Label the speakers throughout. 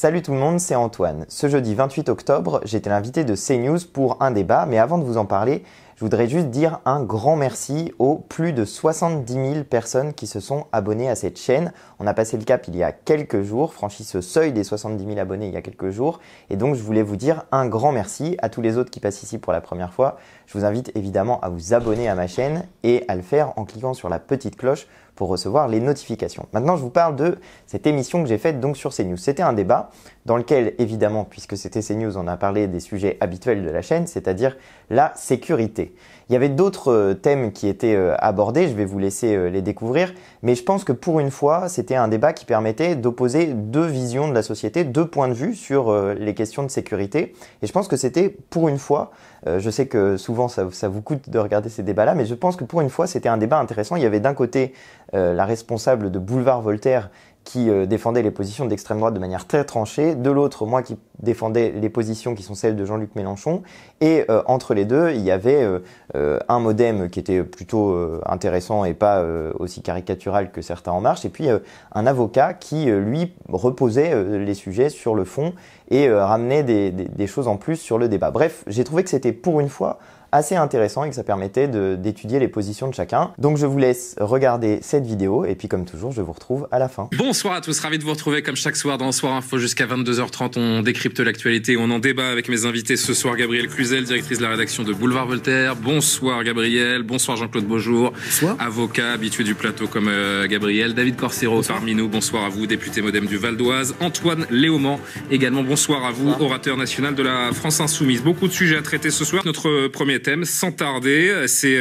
Speaker 1: Salut tout le monde, c'est Antoine. Ce jeudi 28 octobre, j'étais l'invité de CNews pour un débat, mais avant de vous en parler, je voudrais juste dire un grand merci aux plus de 70 000 personnes qui se sont abonnées à cette chaîne. On a passé le cap il y a quelques jours, franchi ce seuil des 70 000 abonnés il y a quelques jours. Et donc je voulais vous dire un grand merci à tous les autres qui passent ici pour la première fois. Je vous invite évidemment à vous abonner à ma chaîne et à le faire en cliquant sur la petite cloche pour recevoir les notifications. Maintenant, je vous parle de cette émission que j'ai faite donc sur CNews. C'était un débat dans lequel, évidemment, puisque c'était CNews, on a parlé des sujets habituels de la chaîne, c'est-à-dire la sécurité. Il y avait d'autres thèmes qui étaient abordés, je vais vous laisser les découvrir, mais je pense que pour une fois, c'était un débat qui permettait d'opposer deux visions de la société, deux points de vue sur les questions de sécurité. Et je pense que c'était pour une fois, je sais que souvent ça vous coûte de regarder ces débats-là, mais je pense que pour une fois, c'était un débat intéressant. Il y avait d'un côté la responsable de Boulevard Voltaire qui défendait les positions d'extrême droite de manière très tranchée, de l'autre, moi qui défendais les positions qui sont celles de Jean-Luc Mélenchon, et entre les deux, il y avait un modem qui était plutôt intéressant et pas aussi caricatural que certains En Marche, et puis un avocat qui, lui, reposait les sujets sur le fond et ramenait des choses en plus sur le débat. Bref, j'ai trouvé que c'était pour une fois assez intéressant et que ça permettait d'étudier les positions de chacun. Donc je vous laisse regarder cette vidéo et puis comme toujours, je vous retrouve à la fin.
Speaker 2: Bonsoir à tous, ravi de vous retrouver comme chaque soir dans Soir Info jusqu'à 22h30. On décrypte l'actualité, on en débat avec mes invités ce soir. Gabrielle Cluzel, directrice de la rédaction de Boulevard Voltaire. Bonsoir Gabrielle, bonsoir Jean-Claude Beaujour. Bonsoir. Avocat, habitué du plateau comme Gabrielle. David Corsero bonsoir. Parmi nous, bonsoir à vous, député modem du Val d'Oise. Antoine Léaumont, également bonsoir à vous, bonsoir. Orateur national de la France Insoumise. Beaucoup de sujets à traiter ce soir. Notre premier thème, sans tarder, ces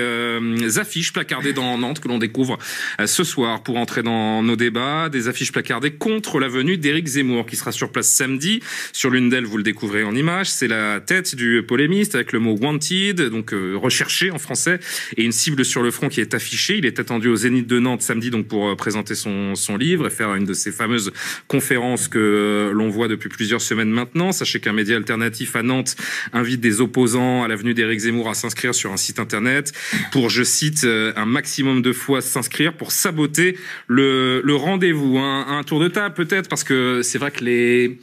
Speaker 2: affiches placardées dans Nantes que l'on découvre ce soir pour entrer dans nos débats. Des affiches placardées contre la venue d'Éric Zemmour qui sera sur place samedi. Sur l'une d'elles, vous le découvrez en images, c'est la tête du polémiste avec le mot wanted, donc recherché en français, et une cible sur le front qui est affichée. Il est attendu au Zénith de Nantes samedi donc pour présenter son livre et faire une de ces fameuses conférences que l'on voit depuis plusieurs semaines maintenant. Sachez qu'un média alternatif à Nantes invite des opposants à la venue d'Éric Zemmour à s'inscrire sur un site internet pour, je cite, un maximum de fois s'inscrire pour saboter le rendez-vous. Un tour de table peut-être, parce que c'est vrai que les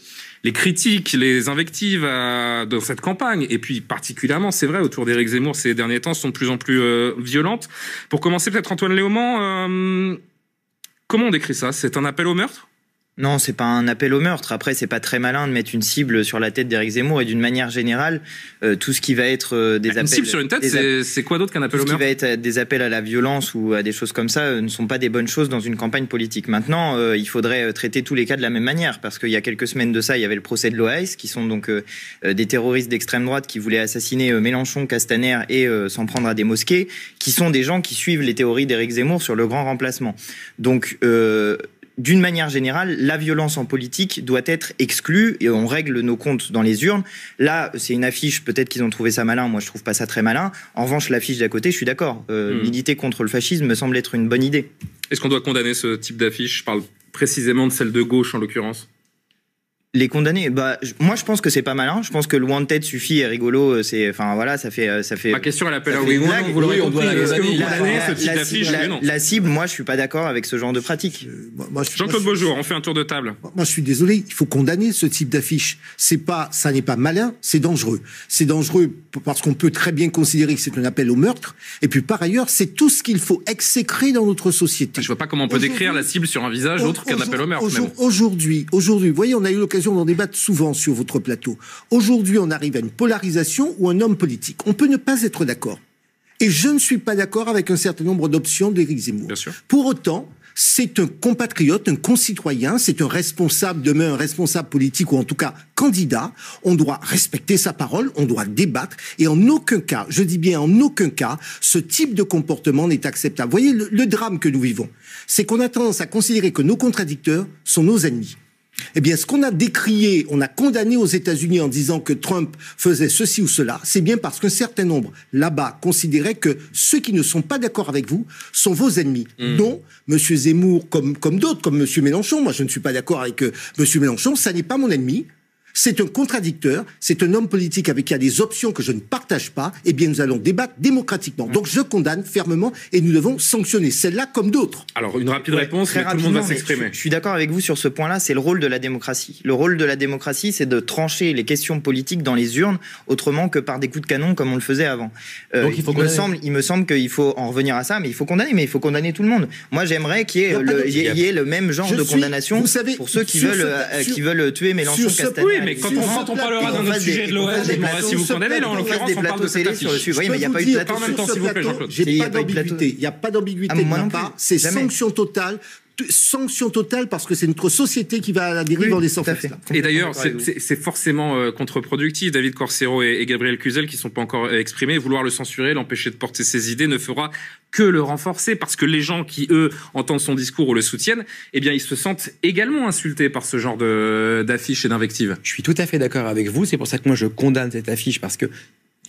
Speaker 2: critiques, les invectives dans cette campagne, et puis particulièrement, c'est vrai, autour d'Éric Zemmour ces derniers temps, sont de plus en plus violentes. Pour commencer, peut-être Antoine Léaumont, comment on décrit ça? C'est un appel au meurtre?
Speaker 3: Non, c'est pas un appel au meurtre. Après, c'est pas très malin de mettre une cible sur la tête d'Éric Zemmour, et d'une manière générale, tout ce qui va être des appels...
Speaker 2: Une cible sur une tête, c'est quoi d'autre qu'un appel au meurtre?
Speaker 3: Tout ce qui va être des appels à la violence ou à des choses comme ça ne sont pas des bonnes choses dans une campagne politique. Maintenant, il faudrait traiter tous les cas de la même manière, parce qu'il y a quelques semaines de ça, il y avait le procès de l'OAS, qui sont donc des terroristes d'extrême droite qui voulaient assassiner Mélenchon, Castaner et s'en prendre à des mosquées, qui sont des gens qui suivent les théories d'Éric Zemmour sur le grand remplacement. Donc... d'une manière générale, la violence en politique doit être exclue et on règle nos comptes dans les urnes. Là, c'est une affiche, peut-être qu'ils ont trouvé ça malin, moi je trouve pas ça très malin. En revanche, l'affiche d'à côté, je suis d'accord. Militer contre le fascisme me semble être une bonne idée.
Speaker 2: Est-ce qu'on doit condamner ce type d'affiche? Je parle précisément de celle de gauche en l'occurrence.
Speaker 3: Les condamner, moi je pense que c'est pas malin. Je pense que le wanted suffit, est rigolo. C'est, enfin voilà, ça fait.
Speaker 2: Ma question elle appelle à oui ou non. Vous l'aurez compris. Est-ce que vous condamnez ce type d'affiche?
Speaker 3: La cible, moi je suis pas d'accord avec ce genre de pratique.
Speaker 2: Jean-Claude Beaujour, on fait un tour de table.
Speaker 4: Moi je suis désolé, il faut condamner ce type d'affiche. Ça n'est pas malin, c'est dangereux. C'est dangereux parce qu'on peut très bien considérer que c'est un appel au meurtre. Et puis par ailleurs, c'est tout ce qu'il faut exécrer dans notre société.
Speaker 2: Je vois pas comment on peut décrire la cible sur un visage autre qu'un appel au meurtre.
Speaker 4: Aujourd'hui, vous voyez, on a eu l'occasion d'en débattre souvent sur votre plateau. Aujourd'hui, on arrive à une polarisation où un homme politique, on peut ne pas être d'accord. Et je ne suis pas d'accord avec un certain nombre d'options d'Éric Zemmour.
Speaker 2: Bien sûr.
Speaker 4: Pour autant, c'est un compatriote, un concitoyen, c'est un responsable, demain un responsable politique ou en tout cas candidat. On doit respecter sa parole, on doit débattre et en aucun cas, je dis bien en aucun cas, ce type de comportement n'est acceptable. Vous voyez, le drame que nous vivons, c'est qu'on a tendance à considérer que nos contradicteurs sont nos ennemis. Eh bien, ce qu'on a décrié, on a condamné aux États-Unis en disant que Trump faisait ceci ou cela, c'est bien parce qu'un certain nombre, là-bas, considéraient que ceux qui ne sont pas d'accord avec vous sont vos ennemis. Non, M. Zemmour, comme d'autres, comme M. Mélenchon, moi je ne suis pas d'accord avec M. Mélenchon, ça n'est pas mon ennemi. c'est un contradicteur, c'est un homme politique avec qui il y a des options que je ne partage pas, eh bien nous allons débattre démocratiquement. Donc je condamne fermement et nous devons sanctionner celle-là comme d'autres.
Speaker 2: Alors une rapide réponse,
Speaker 3: très
Speaker 2: mais tout le monde va
Speaker 3: rapidement,
Speaker 2: s'exprimer.
Speaker 3: Je suis d'accord avec vous sur ce point-là, c'est le rôle de la démocratie. Le rôle de la démocratie, c'est de trancher les questions politiques dans les urnes, autrement que par des coups de canon comme on le faisait avant.
Speaker 5: Donc
Speaker 3: il me semble qu'il faut en revenir à ça, mais il faut condamner tout le monde. Moi j'aimerais qu'il y ait le même genre de condamnation pour ceux qui veulent tuer Mélenchon, Castaner.
Speaker 2: Oui, mais quand on parlera d'un autre sujet de l'OS, on va si vous condamnez, là en l'occurrence on parle de cette affiche.
Speaker 3: Oui, mais il n'y a pas eu de plateau
Speaker 2: en même temps, s'il vous plaît, Jean-Claude.
Speaker 4: J'ai pas d'ambiguïté. Il n'y a pas d'ambiguïté de ma part. C'est sanction totale. Sanction totale parce que c'est notre société qui va à la dérive dans les sens.
Speaker 2: Et d'ailleurs, c'est forcément contre-productif. David Corcero et Gabriel Cluzel, qui ne sont pas encore exprimés, vouloir le censurer, l'empêcher de porter ses idées ne fera que le renforcer, parce que les gens qui, eux, entendent son discours ou le soutiennent, eh bien, ils se sentent également insultés par ce genre d'affiches et d'invectives.
Speaker 5: Je suis tout à fait d'accord avec vous. C'est pour ça que moi, je condamne cette affiche, parce que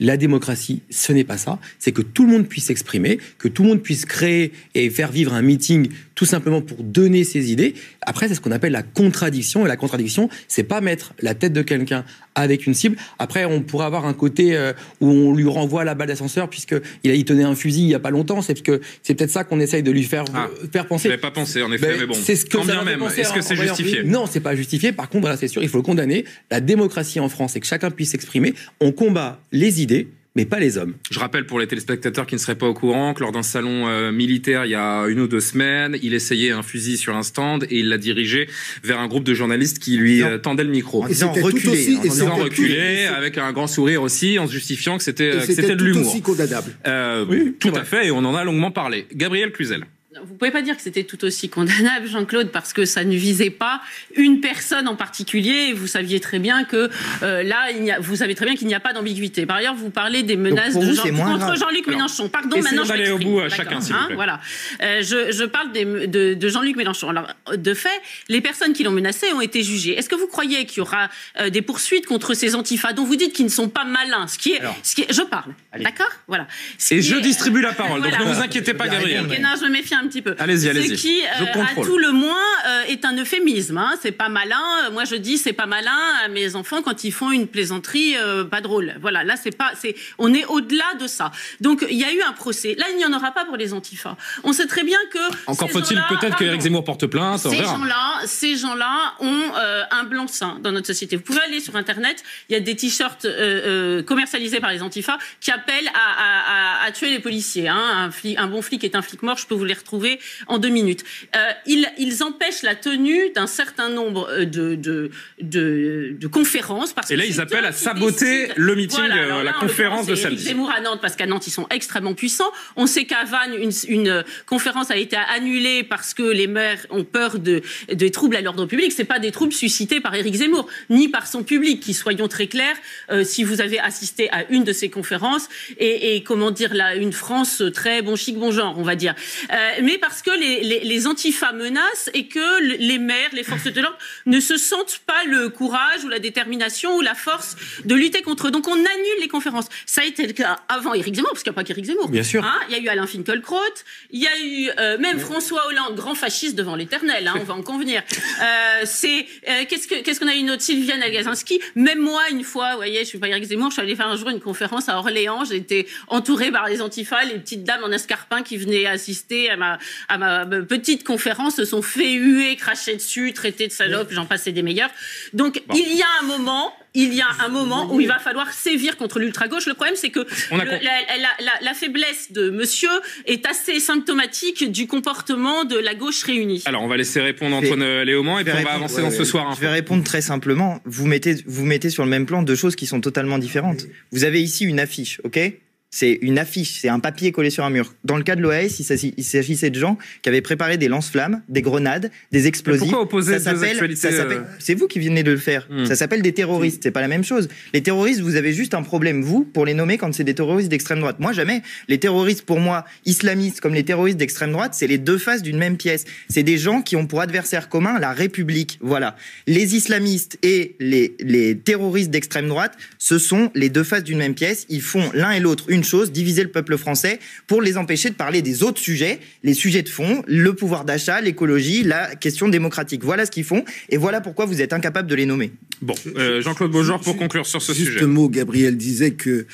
Speaker 5: la démocratie, ce n'est pas ça. C'est que tout le monde puisse s'exprimer, que tout le monde puisse créer et faire vivre un meeting tout simplement pour donner ses idées. Après, c'est ce qu'on appelle la contradiction. Et la contradiction, c'est pas mettre la tête de quelqu'un avec une cible. Après, on pourrait avoir un côté où on lui renvoie la balle d'ascenseur puisqu'il tenait un fusil il y a pas longtemps. C'est peut-être ça qu'on essaye de lui faire penser.
Speaker 2: Je n'avais pas pensé, en effet, mais bon.
Speaker 5: C'est ce que
Speaker 2: quand bien même, est-ce que c'est justifié?
Speaker 5: Non, c'est pas justifié. Par contre, voilà, c'est sûr, il faut le condamner. La démocratie en France, c'est que chacun puisse s'exprimer. On combat les idées, mais pas les hommes.
Speaker 2: Je rappelle pour les téléspectateurs qui ne seraient pas au courant que lors d'un salon militaire il y a 1 ou 2 semaines, il essayait un fusil sur un stand et il l'a dirigé vers un groupe de journalistes qui lui tendaient le micro.
Speaker 3: En disant reculé,
Speaker 2: avec un grand sourire aussi, en se justifiant que c'était de l'humour.
Speaker 4: Aussi condamnable.
Speaker 2: Oui, tout à fait, et on en a longuement parlé. Gabriel Cluzel.
Speaker 6: Vous pouvez pas dire que c'était tout aussi condamnable, Jean-Claude, parce que ça ne visait pas une personne en particulier. Et vous saviez très bien que vous savez très bien qu'il n'y a pas d'ambiguïté. Par ailleurs, vous parlez des menaces contre Jean-Luc Mélenchon. Pardon, maintenant je
Speaker 2: d'aller au bout à chacun, s'il vous plaît.
Speaker 6: Voilà. Je parle de Jean-Luc Mélenchon. Alors, de fait, les personnes qui l'ont menacé ont été jugées. Est-ce que vous croyez qu'il y aura des poursuites contre ces antifas dont vous dites qu'ils ne sont pas malins? Je parle, d'accord? Voilà.
Speaker 2: Je distribue la parole, donc ne vous inquiétez pas, Gabriel.
Speaker 6: Non, je me méfie un petit peu.
Speaker 2: Allez-y.
Speaker 6: Ce qui, à tout le moins, est un euphémisme. Hein. C'est pas malin. Moi, je dis c'est pas malin à mes enfants quand ils font une plaisanterie pas drôle. Voilà, là, on est au-delà de ça. Donc, il y a eu un procès. Là, il n'y en aura pas pour les antifas. On sait très bien que...
Speaker 2: Encore faut-il peut-être qu'Éric Zemmour porte plainte.
Speaker 6: Ces gens-là ont un blanc-seing dans notre société. Vous pouvez aller sur Internet, il y a des t-shirts commercialisés par les antifas qui appellent à tuer les policiers. Hein. Un bon flic est un flic mort, je peux vous les retrouver en 2 minutes. Ils empêchent la tenue d'un certain nombre de conférences. Parce
Speaker 2: et là, ils appellent à saboter le meeting, la conférence de samedi.
Speaker 6: Zemmour à Nantes, parce qu'à Nantes, ils sont extrêmement puissants. On sait qu'à Vannes, une conférence a été annulée parce que les maires ont peur des troubles à l'ordre public. C'est pas des troubles suscités par Éric Zemmour, ni par son public, qui, soyons très clairs, si vous avez assisté à une de ces conférences, et comment dire, là, une France très bon chic, bon genre, on va dire. Mais parce que les antifas menacent et que les maires, les forces de l'ordre ne se sentent pas le courage ou la détermination ou la force de lutter contre eux. Donc on annule les conférences. Ça a été le cas avant Éric Zemmour, parce qu'il n'y a pas qu'Éric Zemmour.
Speaker 5: Bien sûr.
Speaker 6: Hein, il y a eu Alain Finkielkraut, il y a eu même François Hollande, grand fasciste devant l'éternel, hein, on va en convenir. Qu'est-ce qu'on a eu une autre, Sylviane Agacinski. Même moi, une fois, vous voyez, je suis pas Éric Zemmour, je suis allée faire un jour une conférence à Orléans, j'ai été entourée par les antifas, les petites dames en escarpin qui venaient assister à ma petite conférence se sont fait huer, cracher dessus, traiter de salope, j'en passais des meilleurs. Donc il y a un moment où il va falloir sévir contre l'ultra-gauche. Le problème, c'est que la faiblesse de monsieur est assez symptomatique du comportement de la gauche réunie.
Speaker 2: Alors, on va laisser répondre Antoine Léaumont et puis on va avancer dans ce soir.
Speaker 3: Je vais répondre très simplement. Vous mettez sur le même plan 2 choses qui sont totalement différentes. Vous avez ici une affiche, ok ? C'est une affiche, c'est un papier collé sur un mur. Dans le cas de l'OAS, il s'agissait de gens qui avaient préparé des lance-flammes, des grenades, des explosifs.
Speaker 2: Mais pourquoi opposer deux actualités
Speaker 3: C'est vous qui venez de le faire. Ça s'appelle des terroristes, c'est pas la même chose. Les terroristes, vous avez juste un problème, vous, pour les nommer quand c'est des terroristes d'extrême droite. Moi, jamais. Les terroristes, pour moi, islamistes comme les terroristes d'extrême droite, c'est les 2 faces d'une même pièce. C'est des gens qui ont pour adversaire commun la République. Voilà. Les islamistes et les terroristes d'extrême droite, ce sont les 2 faces d'une même pièce. Ils font l'un et l'autre qu'une chose, diviser le peuple français pour les empêcher de parler des autres sujets, les sujets de fond, le pouvoir d'achat, l'écologie, la question démocratique. Voilà ce qu'ils font et voilà pourquoi vous êtes incapable de les nommer.
Speaker 2: Bon, Jean-Claude Beaujour, pour conclure sur ce sujet.
Speaker 4: Juste un mot, Gabriel disait que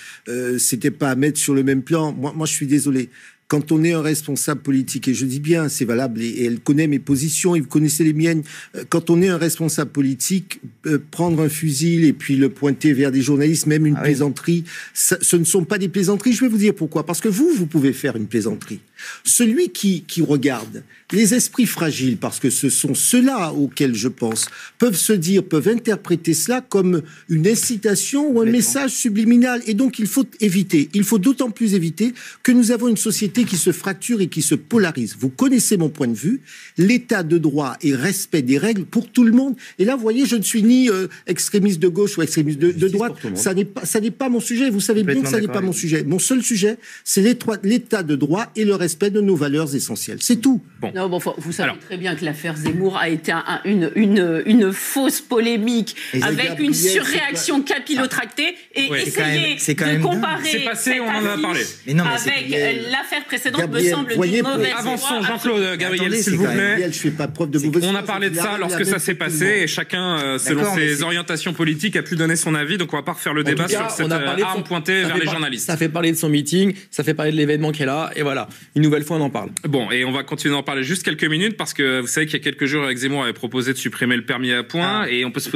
Speaker 4: c'était pas à mettre sur le même plan. Moi, je suis désolé. Quand on est un responsable politique, et je dis bien, c'est valable, et elle connaît mes positions, et vous connaissez les miennes, quand on est un responsable politique, prendre un fusil et puis le pointer vers des journalistes, même une plaisanterie, ce ne sont pas des plaisanteries. Je vais vous dire pourquoi. Parce que vous pouvez faire une plaisanterie. Celui qui regarde, les esprits fragiles, parce que ce sont ceux-là auxquels je pense, peuvent se dire, peuvent interpréter cela comme une incitation ou un message subliminal. Et donc, il faut éviter. Il faut d'autant plus éviter que nous avons une société qui se fracture et qui se polarise. Vous connaissez mon point de vue. L'état de droit et respect des règles pour tout le monde. Et là, vous voyez, je ne suis ni extrémiste de gauche ou extrémiste de droite. Ça n'est pas mon sujet. Vous savez bien que ça n'est pas mon sujet. Mon seul sujet, c'est l'état de droit et le respect de nos valeurs essentielles. C'est tout.
Speaker 6: Bon. Non, bon, vous savez très bien que l'affaire Zemmour a été une fausse polémique avec une surréaction capillotractée et essayer de comparer
Speaker 2: c'est passé, on en a parlé.
Speaker 6: Avec l'affaire précédente me semble d'une mauvaise foi.
Speaker 2: Avançons, Jean-Claude, Gabriel, s'il vous plaît.
Speaker 4: Je fais pas preuve de mauvaise foi.
Speaker 2: On a parlé de ça lorsque ça s'est passé et chacun, selon ses orientations politiques, a pu donner son avis. Donc on va pas refaire le débat sur cette arme pointée vers les journalistes.
Speaker 5: Ça fait parler de son meeting, ça fait parler de l'événement qui est là, et voilà. Une nouvelle fois, on en parle.
Speaker 2: Bon, et on va continuer d'en parler juste quelques minutes parce que vous savez qu'il y a quelques jours, Éric Zemmour avait proposé de supprimer le permis à points et on peut se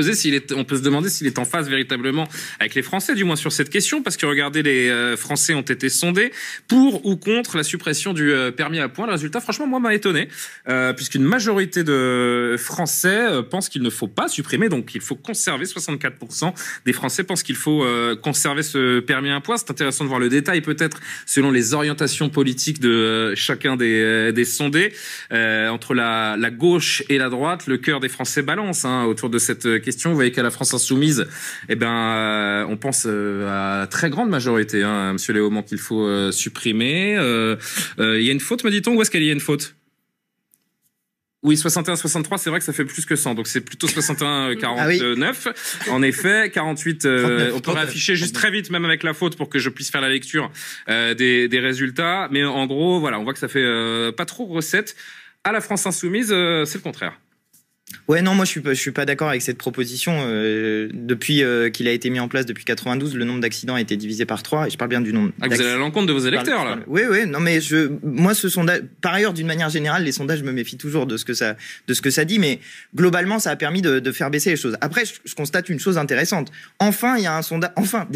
Speaker 2: demander s'il est en phase véritablement avec les Français, du moins sur cette question, parce que regardez, les Français ont été sondés pour ou contre la suppression du permis à points. Le résultat, franchement, moi, m'a étonné, puisqu'une majorité de Français pensent qu'il ne faut pas supprimer, donc il faut conserver. 64% des Français pensent qu'il faut conserver ce permis à points. C'est intéressant de voir le détail, peut-être, selon les orientations politiques de chacun des sondés. Entre la gauche et la droite, le cœur des Français balance autour de cette question. Vous voyez qu'à la France Insoumise, on pense à très grande majorité, Monsieur Léaumont, qu'il faut supprimer. Il y a une faute, me dit-on, ou est-ce qu'il y a une faute? Oui, 61-63, c'est vrai que ça fait plus que 100, donc c'est plutôt 61-49. En effet, 48, on pourrait afficher juste très vite, même avec la faute, pour que je puisse faire la lecture des résultats. Mais en gros, voilà, on voit que ça fait pas trop recette. À la France Insoumise, c'est le contraire.
Speaker 3: Ouais, non, moi je suis pas d'accord avec cette proposition. Depuis qu'il a été mis en place depuis 92, le nombre d'accidents a été divisé par 3 et je parle bien du nombre.
Speaker 2: Vous allez à l'encontre de vos électeurs là.
Speaker 3: Oui, non, mais moi ce sondage, par ailleurs, d'une manière générale, les sondages, je me méfie toujours de ce que ça dit, mais globalement, ça a permis de faire baisser les choses. Après, je constate une chose intéressante. Enfin, il y a un sondage. Enfin,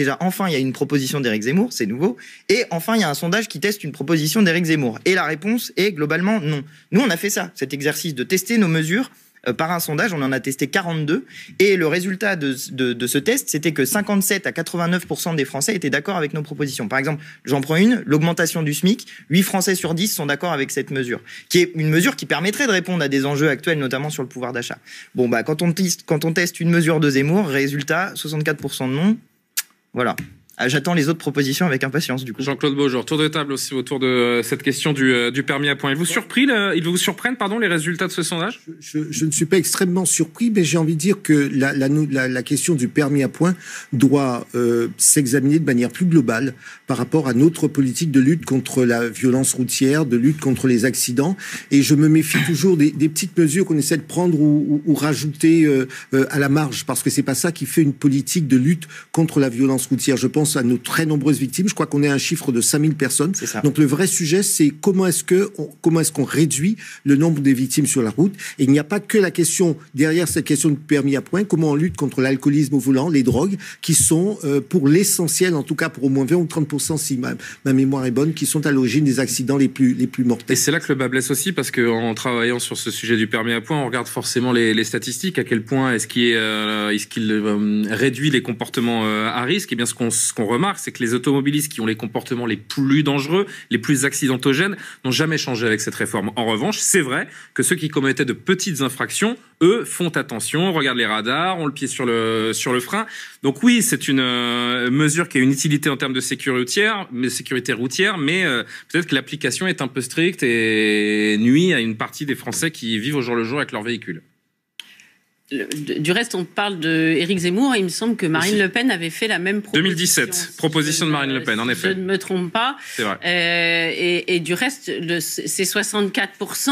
Speaker 3: il y a une proposition d'Éric Zemmour, c'est nouveau. Et enfin, il y a un sondage qui teste une proposition d'Éric Zemmour. Et la réponse est globalement non. Nous, on a fait ça, cet exercice de tester nos mesures. Par un sondage, on en a testé 42 et le résultat de ce test, c'était que 57 à 89% des Français étaient d'accord avec nos propositions. Par exemple, j'en prends une, l'augmentation du SMIC, 8 Français sur 10 sont d'accord avec cette mesure, qui est une mesure qui permettrait de répondre à des enjeux actuels, notamment sur le pouvoir d'achat. Bon, quand on teste une mesure de Zemmour, résultat, 64% de non, voilà. J'attends les autres propositions avec impatience, du coup.
Speaker 2: Jean-Claude Beaujour, tour de table aussi autour de cette question du permis à points. Ils vous surprennent, les résultats de ce sondage?
Speaker 4: Je ne suis pas extrêmement surpris, mais j'ai envie de dire que la question du permis à points doit s'examiner de manière plus globale par rapport à notre politique de lutte contre la violence routière, de lutte contre les accidents. Et je me méfie toujours des petites mesures qu'on essaie de prendre ou rajouter à la marge, parce que c'est pas ça qui fait une politique de lutte contre la violence routière. Je pense à nos très nombreuses victimes. Je crois qu'on est à un chiffre de 5000 personnes. Donc le vrai sujet, c'est comment est-ce qu'on réduit le nombre des victimes sur la route. Et il n'y a pas que la question, derrière cette question de permis à points, comment on lutte contre l'alcoolisme au volant, les drogues, qui sont pour l'essentiel, en tout cas pour au moins 20 ou 30%, si ma mémoire est bonne, qui sont à l'origine des accidents les plus mortels.
Speaker 2: Et c'est là que le bas blesse aussi, parce qu'en travaillant sur ce sujet du permis à points, on regarde forcément les statistiques, à quel point est-ce qu'il réduit les comportements à risque. Et bien ce qu'on remarque, c'est que les automobilistes qui ont les comportements les plus dangereux, les plus accidentogènes, n'ont jamais changé avec cette réforme. En revanche, c'est vrai que ceux qui commettaient de petites infractions, eux, font attention, regardent les radars, ont le pied sur le frein. Donc oui, c'est une mesure qui a une utilité en termes de sécurité routière, mais peut-être que l'application est un peu stricte et nuit à une partie des Français qui vivent au jour le jour avec leur véhicule.
Speaker 6: Du reste, on parle d'Éric Zemmour et il me semble que Marine Le Pen avait fait la même proposition.
Speaker 2: 2017, proposition de Marine Le Pen, en effet.
Speaker 6: Je ne me trompe pas.
Speaker 2: C'est vrai.
Speaker 6: Et du reste, ces 64%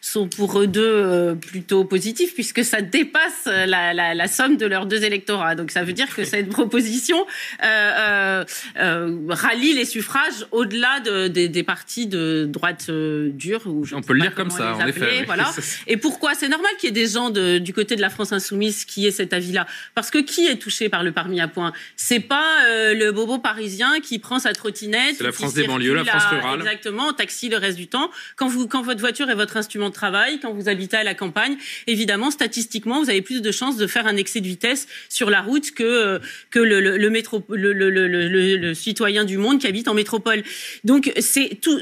Speaker 6: sont pour eux deux plutôt positifs puisque ça dépasse la somme de leurs deux électorats. Donc ça veut dire que cette proposition rallie les suffrages au-delà des partis de droite dure.
Speaker 2: On peut le lire comme ça, en effet.
Speaker 6: Voilà. Et pourquoi? C'est normal qu'il y ait des gens du côté de la France insoumise qui aient cet avis-là. Parce que qui est touché par le permis à points? C'est pas le bobo parisien qui prend sa trottinette.
Speaker 2: C'est la France des banlieues, la France rurale.
Speaker 6: Exactement, en taxi le reste du temps. Quand votre voiture est votre instrument de travail, quand vous habitez à la campagne, évidemment, statistiquement, vous avez plus de chances de faire un excès de vitesse sur la route que le citoyen du monde qui habite en métropole. Donc,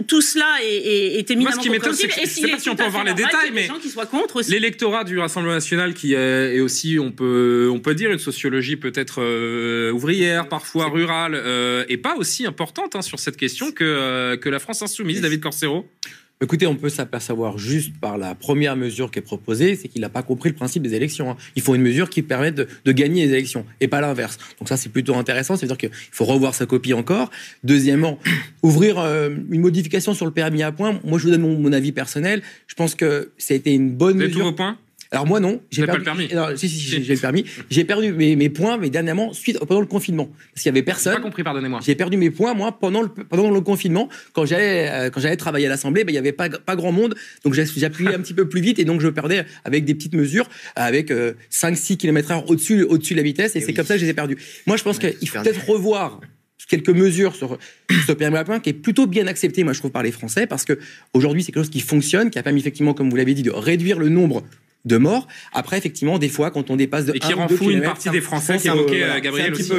Speaker 6: tout cela est éminemment
Speaker 2: compréhensible. Moi, ce qui m'étonne, c'est que je ne sais pas si on peut avoir les détails, mais l'électorat du Rassemblement national qui est aussi, on peut dire, une sociologie peut-être ouvrière, parfois rurale, et pas aussi importante sur cette question que la France insoumise, David Corcero.
Speaker 5: Écoutez, on peut s'apercevoir juste par la première mesure qui est proposée, c'est qu'il n'a pas compris le principe des élections. Il faut une mesure qui permette de gagner les élections, et pas l'inverse. Donc ça, c'est plutôt intéressant, c'est-à-dire qu'il faut revoir sa copie encore. Deuxièmement, ouvrir une modification sur le permis à points. Moi, je vous donne mon avis personnel. Je pense que ça a été une bonne mesure.
Speaker 2: Vous avez tous vos points ?
Speaker 5: Alors moi non,
Speaker 2: j'ai pas le permis.
Speaker 5: Alors, si, j'ai le permis. J'ai perdu mes points, mais dernièrement, pendant le confinement, parce qu'il y avait personne.
Speaker 2: J'ai pas compris, pardonnez-moi.
Speaker 5: J'ai perdu mes points moi pendant le confinement, quand j'allais travailler à l'Assemblée, il y avait pas grand monde, donc j'appuyais un petit peu plus vite et donc je perdais avec des petites mesures, avec 5-6 km/h au-dessus de la vitesse, et c'est comme ça que je les ai perdus. Moi je pense qu'il faut peut-être revoir quelques mesures sur ce permis à points qui est plutôt bien accepté, moi je trouve, par les Français, parce que aujourd'hui c'est quelque chose qui fonctionne, qui a permis effectivement, comme vous l'avez dit, de réduire le nombre de morts. Après, effectivement, des fois, quand on dépasse de 1 ou 2
Speaker 2: et qui rend fou une partie des Français, qui évoquait Gabriel aussi.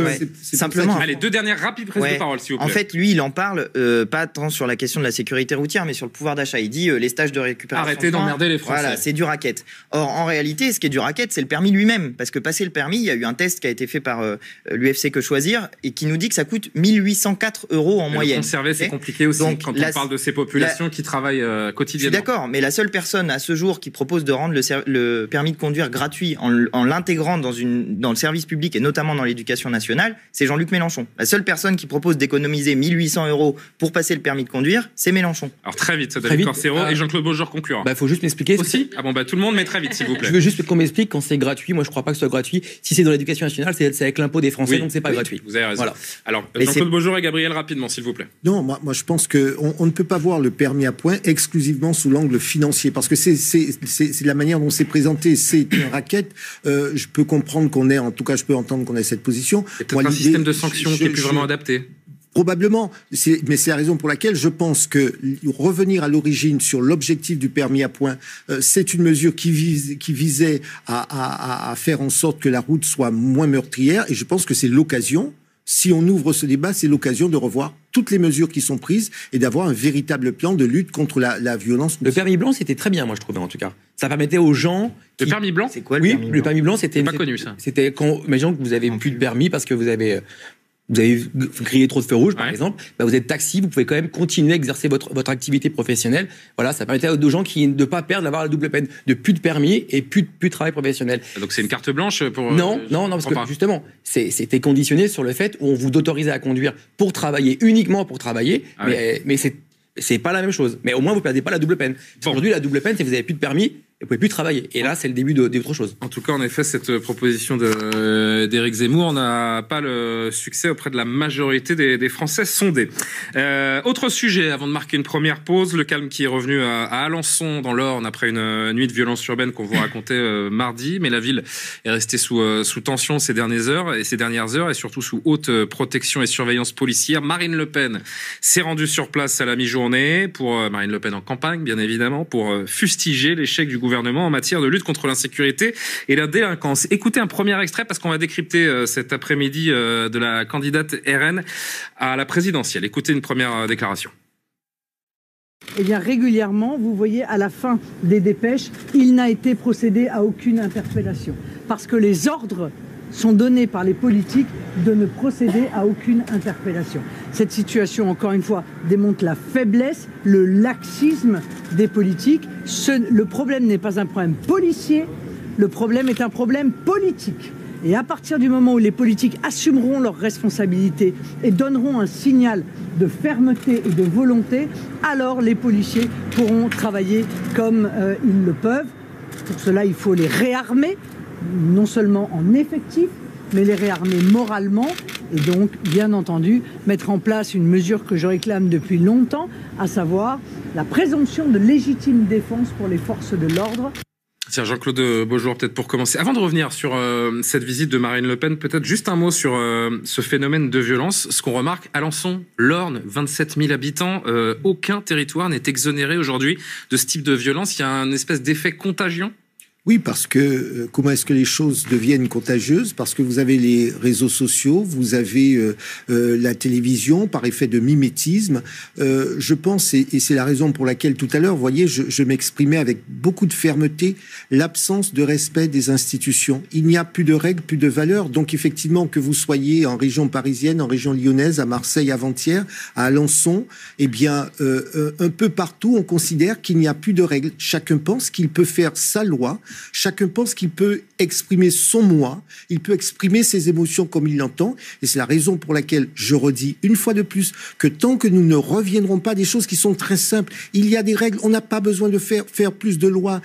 Speaker 3: Simplement.
Speaker 2: Allez, 2 dernières rapides prises de parole, s'il vous plaît.
Speaker 3: En fait, lui, il en parle pas tant sur la question de la sécurité routière, mais sur le pouvoir d'achat. Il dit les stages de récupération.
Speaker 2: Arrêtez d'emmerder les Français.
Speaker 3: Voilà, c'est du racket. Or, en réalité, ce qui est du racket, c'est le permis lui-même. Parce que passer le permis, il y a eu un test qui a été fait par l'UFC Que Choisir et qui nous dit que ça coûte 1 804 € en moyenne.
Speaker 2: Conserver, c'est compliqué aussi. Donc, quand on parle de ces populations qui travaillent quotidiennement.
Speaker 3: Je suis d'accord, mais la seule personne à ce jour qui propose de rendre le permis de conduire gratuit en l'intégrant dans le service public et notamment dans l'éducation nationale, c'est Jean-Luc Mélenchon. La seule personne qui propose d'économiser 1 800 € pour passer le permis de conduire, c'est Mélenchon.
Speaker 2: Alors très vite, David Corcero et Jean-Claude Beaujour conclura.
Speaker 5: Faut juste m'expliquer.
Speaker 2: Aussi tout le monde, mais très vite, s'il vous plaît.
Speaker 5: Je veux juste qu'on m'explique quand c'est gratuit. Moi, je crois pas que ce soit gratuit. Si c'est dans l'éducation nationale, c'est avec l'impôt des Français, donc c'est pas gratuit.
Speaker 2: Vous avez raison.
Speaker 5: Voilà.
Speaker 2: Alors, Jean-Claude Beaujour et Gabriel, rapidement, s'il vous plaît.
Speaker 4: Non, moi je pense qu'on ne peut pas voir le permis à points exclusivement sous l'angle financier, parce que c'est la manière dont c'est présenté, c'est une raquette. Je peux comprendre en tout cas, je peux entendre qu'on ait cette position.
Speaker 2: C'est peut-être un système de sanctions qui est plus vraiment adapté.
Speaker 4: Probablement, mais c'est la raison pour laquelle je pense que revenir à l'origine sur l'objectif du permis à points, c'est une mesure qui visait à faire en sorte que la route soit moins meurtrière, et je pense que c'est l'occasion. Si on ouvre ce débat, c'est l'occasion de revoir toutes les mesures qui sont prises et d'avoir un véritable plan de lutte contre la violence.
Speaker 5: Le permis blanc, c'était très bien, moi, je trouvais, en tout cas. Ça permettait aux gens...
Speaker 2: Le permis blanc,
Speaker 3: c'est quoi le permis blanc ?
Speaker 5: Le permis blanc, c'était...
Speaker 2: pas connu, ça.
Speaker 5: C'était quand, imaginons que vous avez plus de permis parce que vous avez grillé trop de feux rouges, par exemple, vous êtes taxi, vous pouvez quand même continuer à exercer votre activité professionnelle. Voilà, ça permettait aux gens de ne pas perdre, d'avoir la double peine, de plus de permis et plus de travail professionnel.
Speaker 2: Donc c'est une carte blanche pour...
Speaker 5: Non, parce que justement, c'était conditionné sur le fait où on vous autorisait à conduire pour travailler, uniquement pour travailler, mais c'est pas la même chose. Mais au moins, vous ne perdez pas la double peine. Aujourd'hui, la double peine, c'est que vous n'avez plus de permis, et vous pouvez plus travailler. Et là, c'est le début d'autre chose.
Speaker 2: En tout cas, en effet, cette proposition d'Éric Zemmour n'a pas le succès auprès de la majorité des Français sondés. Autre sujet, avant de marquer une première pause, le calme qui est revenu à Alençon, dans l'Orne, après une nuit de violence urbaine qu'on vous racontait mardi. Mais la ville est restée sous tension ces dernières heures, et surtout sous haute protection et surveillance policière. Marine Le Pen s'est rendue sur place à la mi-journée, pour Marine Le Pen en campagne, bien évidemment, pour fustiger l'échec du gouvernement en matière de lutte contre l'insécurité et la délinquance. Écoutez un premier extrait parce qu'on va décrypter cet après-midi de la candidate RN à la présidentielle. Écoutez une première déclaration.
Speaker 7: Eh bien, régulièrement, vous voyez, à la fin des dépêches, il n'a été procédé à aucune interpellation. Parce que les ordres sont donnés par les politiques de ne procéder à aucune interpellation. Cette situation, encore une fois, démontre la faiblesse, le laxisme des politiques. Le problème n'est pas un problème policier, Le problème est un problème politique. Et à partir du moment où les politiques assumeront leurs responsabilités et donneront un signal de fermeté et de volonté, alors les policiers pourront travailler comme ils le peuvent. Pour cela, il faut les réarmer, non seulement en effectif, mais les réarmer moralement et donc, bien entendu, mettre en place une mesure que je réclame depuis longtemps, à savoir la présomption de légitime défense pour les forces de l'ordre.
Speaker 2: Tiens, Jean-Claude Beaujour, peut-être pour commencer. Avant de revenir sur cette visite de Marine Le Pen, peut-être juste un mot sur ce phénomène de violence. Ce qu'on remarque, Alençon, l'Orne, 27 000 habitants, aucun territoire n'est exonéré aujourd'hui de ce type de violence. Il y a un espèce d'effet contagion.
Speaker 4: Oui, parce que comment est-ce que les choses deviennent contagieuses? Parce que vous avez les réseaux sociaux, vous avez la télévision par effet de mimétisme. Je pense, et c'est la raison pour laquelle tout à l'heure, vous voyez, je m'exprimais avec beaucoup de fermeté, l'absence de respect des institutions. Il n'y a plus de règles, plus de valeurs. Donc effectivement, que vous soyez en région parisienne, en région lyonnaise, à Marseille avant-hier, à Alençon, eh bien, un peu partout, on considère qu'il n'y a plus de règles. Chacun pense qu'il peut faire sa loi. Chacun pense qu'il peut exprimer son moi, il peut exprimer ses émotions comme il l'entend, et c'est la raison pour laquelle je redis une fois de plus que tant que nous ne reviendrons pas des choses qui sont très simples, il y a des règles, on n'a pas besoin de faire plus de lois,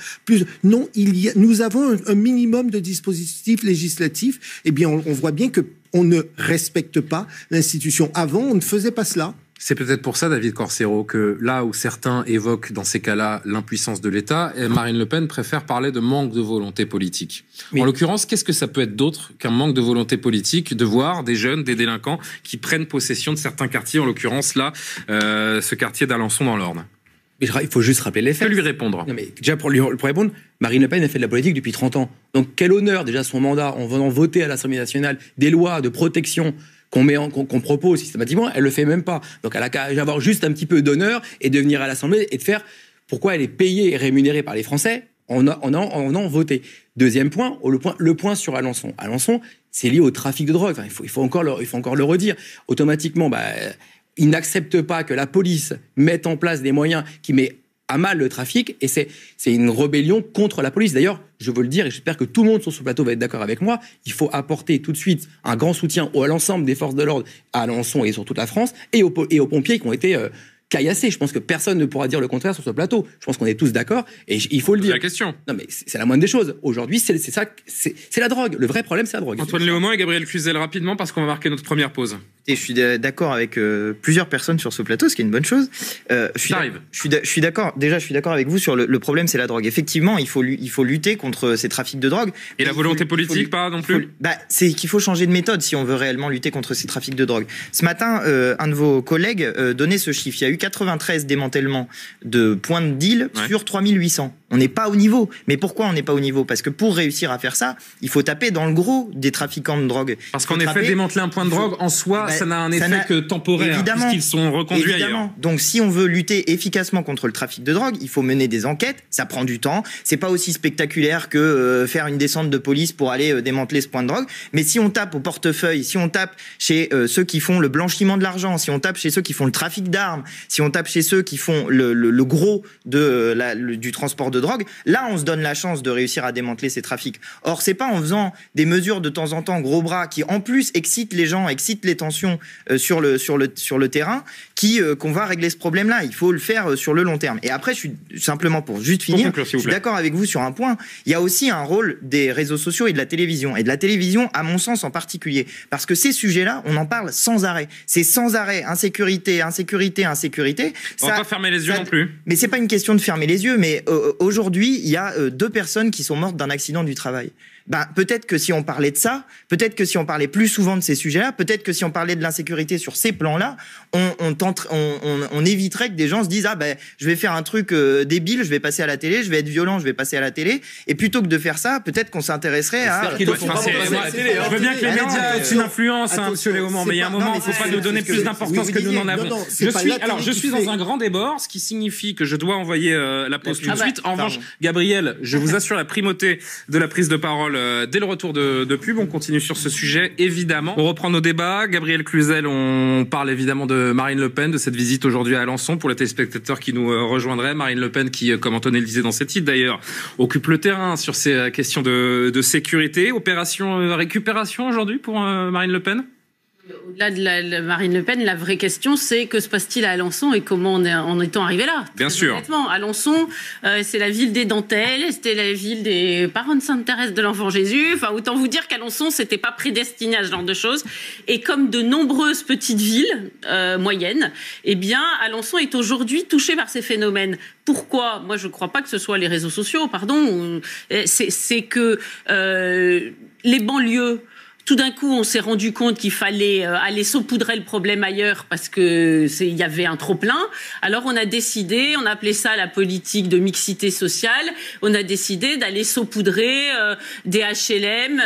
Speaker 4: non, nous avons un minimum de dispositifs législatifs, eh bien on voit bien que on ne respecte pas l'institution. Avant, on ne faisait pas cela.
Speaker 2: C'est peut-être pour ça, David Corcero, que là où certains évoquent dans ces cas-là l'impuissance de l'État, Marine Le Pen préfère parler de manque de volonté politique. Oui. En l'occurrence, qu'est-ce que ça peut être d'autre qu'un manque de volonté politique de voir des jeunes, des délinquants qui prennent possession de certains quartiers, en l'occurrence là, ce quartier d'Alençon dans l'Orne?
Speaker 5: Mais il faut juste rappeler les faits.
Speaker 2: Que lui répondre?
Speaker 5: Non, mais déjà pour répondre, Marine Le Pen a fait de la politique depuis 30 ans. Donc quel honneur déjà son mandat en venant voter à l'Assemblée nationale des lois de protection qu'on propose systématiquement, elle le fait même pas. Donc elle a qu'à avoir juste un petit peu d'honneur et de venir à l'Assemblée et de faire pourquoi elle est payée et rémunérée par les Français en voté. Deuxième point, le point sur Alençon. Alençon, c'est lié au trafic de drogue. Enfin, il faut encore le redire. Automatiquement, ils n'acceptent pas que la police mette en place des moyens qui mettent à mal le trafic, et c'est une rébellion contre la police. D'ailleurs, je veux le dire, et j'espère que tout le monde sur ce plateau va être d'accord avec moi, il faut apporter tout de suite un grand soutien à l'ensemble des forces de l'ordre à Alençon et sur toute la France, et aux pompiers qui ont été caillassés. Je pense que personne ne pourra dire le contraire sur ce plateau. Je pense qu'on est tous d'accord, et il faut le dire.
Speaker 2: C'est la question.
Speaker 5: Non, mais c'est la moindre des choses. Aujourd'hui, c'est la drogue. Le vrai problème, c'est la drogue.
Speaker 2: Antoine Léaumont et Gabriel Cluzel, rapidement, parce qu'on va marquer notre première pause.
Speaker 3: Et je suis d'accord avec plusieurs personnes sur ce plateau, ce qui est une bonne chose. Je suis d'accord. Déjà, je suis d'accord avec vous sur le problème, c'est la drogue. Effectivement, il faut lutter contre ces trafics de drogue.
Speaker 2: Et la volonté politique, pas non plus.
Speaker 3: C'est qu'il faut changer de méthode si on veut réellement lutter contre ces trafics de drogue. Ce matin, un de vos collègues donnait ce chiffre. Il y a eu 93 démantèlements de points de deal sur 3800. On n'est pas au niveau. Mais pourquoi on n'est pas au niveau? Parce que pour réussir à faire ça, il faut taper dans le gros des trafiquants de drogue.
Speaker 2: Parce qu'en effet, démanteler un point de drogue, en soi, ça n'a un effet que temporaire, puisqu'ils sont reconduits ailleurs.
Speaker 3: Donc si on veut lutter efficacement contre le trafic de drogue, il faut mener des enquêtes, ça prend du temps, c'est pas aussi spectaculaire que faire une descente de police pour aller démanteler ce point de drogue, mais si on tape au portefeuille, si on tape chez ceux qui font le blanchiment de l'argent, si on tape chez ceux qui font le trafic d'armes, si on tape chez ceux qui font le gros du transport de drogue, là on se donne la chance de réussir à démanteler ces trafics. Or c'est pas en faisant des mesures de temps en temps gros bras qui en plus excitent les gens, excitent les tensions sur le terrain qu'on va régler ce problème-là. Il faut le faire sur le long terme. Et après, je suis simplement pour juste finir, je suis d'accord avec vous sur un point. Il y a aussi un rôle des réseaux sociaux et de la télévision. Et de la télévision, à mon sens en particulier. Parce que ces sujets-là, on en parle sans arrêt. C'est sans arrêt. Insécurité, insécurité, insécurité.
Speaker 2: On va pas fermer les yeux non plus.
Speaker 3: Mais c'est pas une question de fermer les yeux. Mais aujourd'hui, il y a 2 personnes qui sont mortes d'un accident du travail. Peut-être que si on parlait de ça, peut-être que si on parlait plus souvent de ces sujets-là, peut-être que si on parlait de l'insécurité sur ces plans-là, on éviterait que des gens se disent je vais faire un truc débile, je vais passer à la télé, je vais être violent, je vais passer à la télé, et plutôt que de faire ça, peut-être qu'on s'intéresserait à...
Speaker 2: Je veux bien que les médias aient une influence, monsieur Léaumont, mais il y a un moment, il ne faut pas nous donner plus d'importance que nous n'en avons. Je suis dans un grand débord, ce qui signifie que je dois envoyer la pause tout de suite. En revanche, Gabriel, je vous assure la primauté de la prise de parole dès le retour de pub. On continue sur ce sujet, évidemment. On reprend nos débats. Gabriel Cluzel, on parle évidemment de Marine Le Pen, de cette visite aujourd'hui à Alençon pour les téléspectateurs qui nous rejoindraient. Marine Le Pen qui, comme Antoine le disait dans ses titres d'ailleurs, occupe le terrain sur ces questions de sécurité. Opération récupération aujourd'hui pour Marine Le Pen?
Speaker 6: Au-delà de Marine Le Pen, la vraie question, c'est que se passe-t-il à Alençon et comment en est-on arrivé là?
Speaker 2: Bien sûr.
Speaker 6: Honnêtement, Alençon, c'est la ville des dentelles, c'était la ville des parents de Sainte-Thérèse de l'Enfant Jésus. Enfin, autant vous dire qu'Alençon, c'était pas prédestiné à ce genre de choses. Et comme de nombreuses petites villes moyennes, eh bien, Alençon est aujourd'hui touché par ces phénomènes. Pourquoi? Moi, je ne crois pas que ce soit les réseaux sociaux, pardon. C'est que les banlieues, tout d'un coup, on s'est rendu compte qu'il fallait aller saupoudrer le problème ailleurs parce que il y avait un trop-plein. Alors, on a décidé, on a appelé ça la politique de mixité sociale, on a décidé d'aller saupoudrer des HLM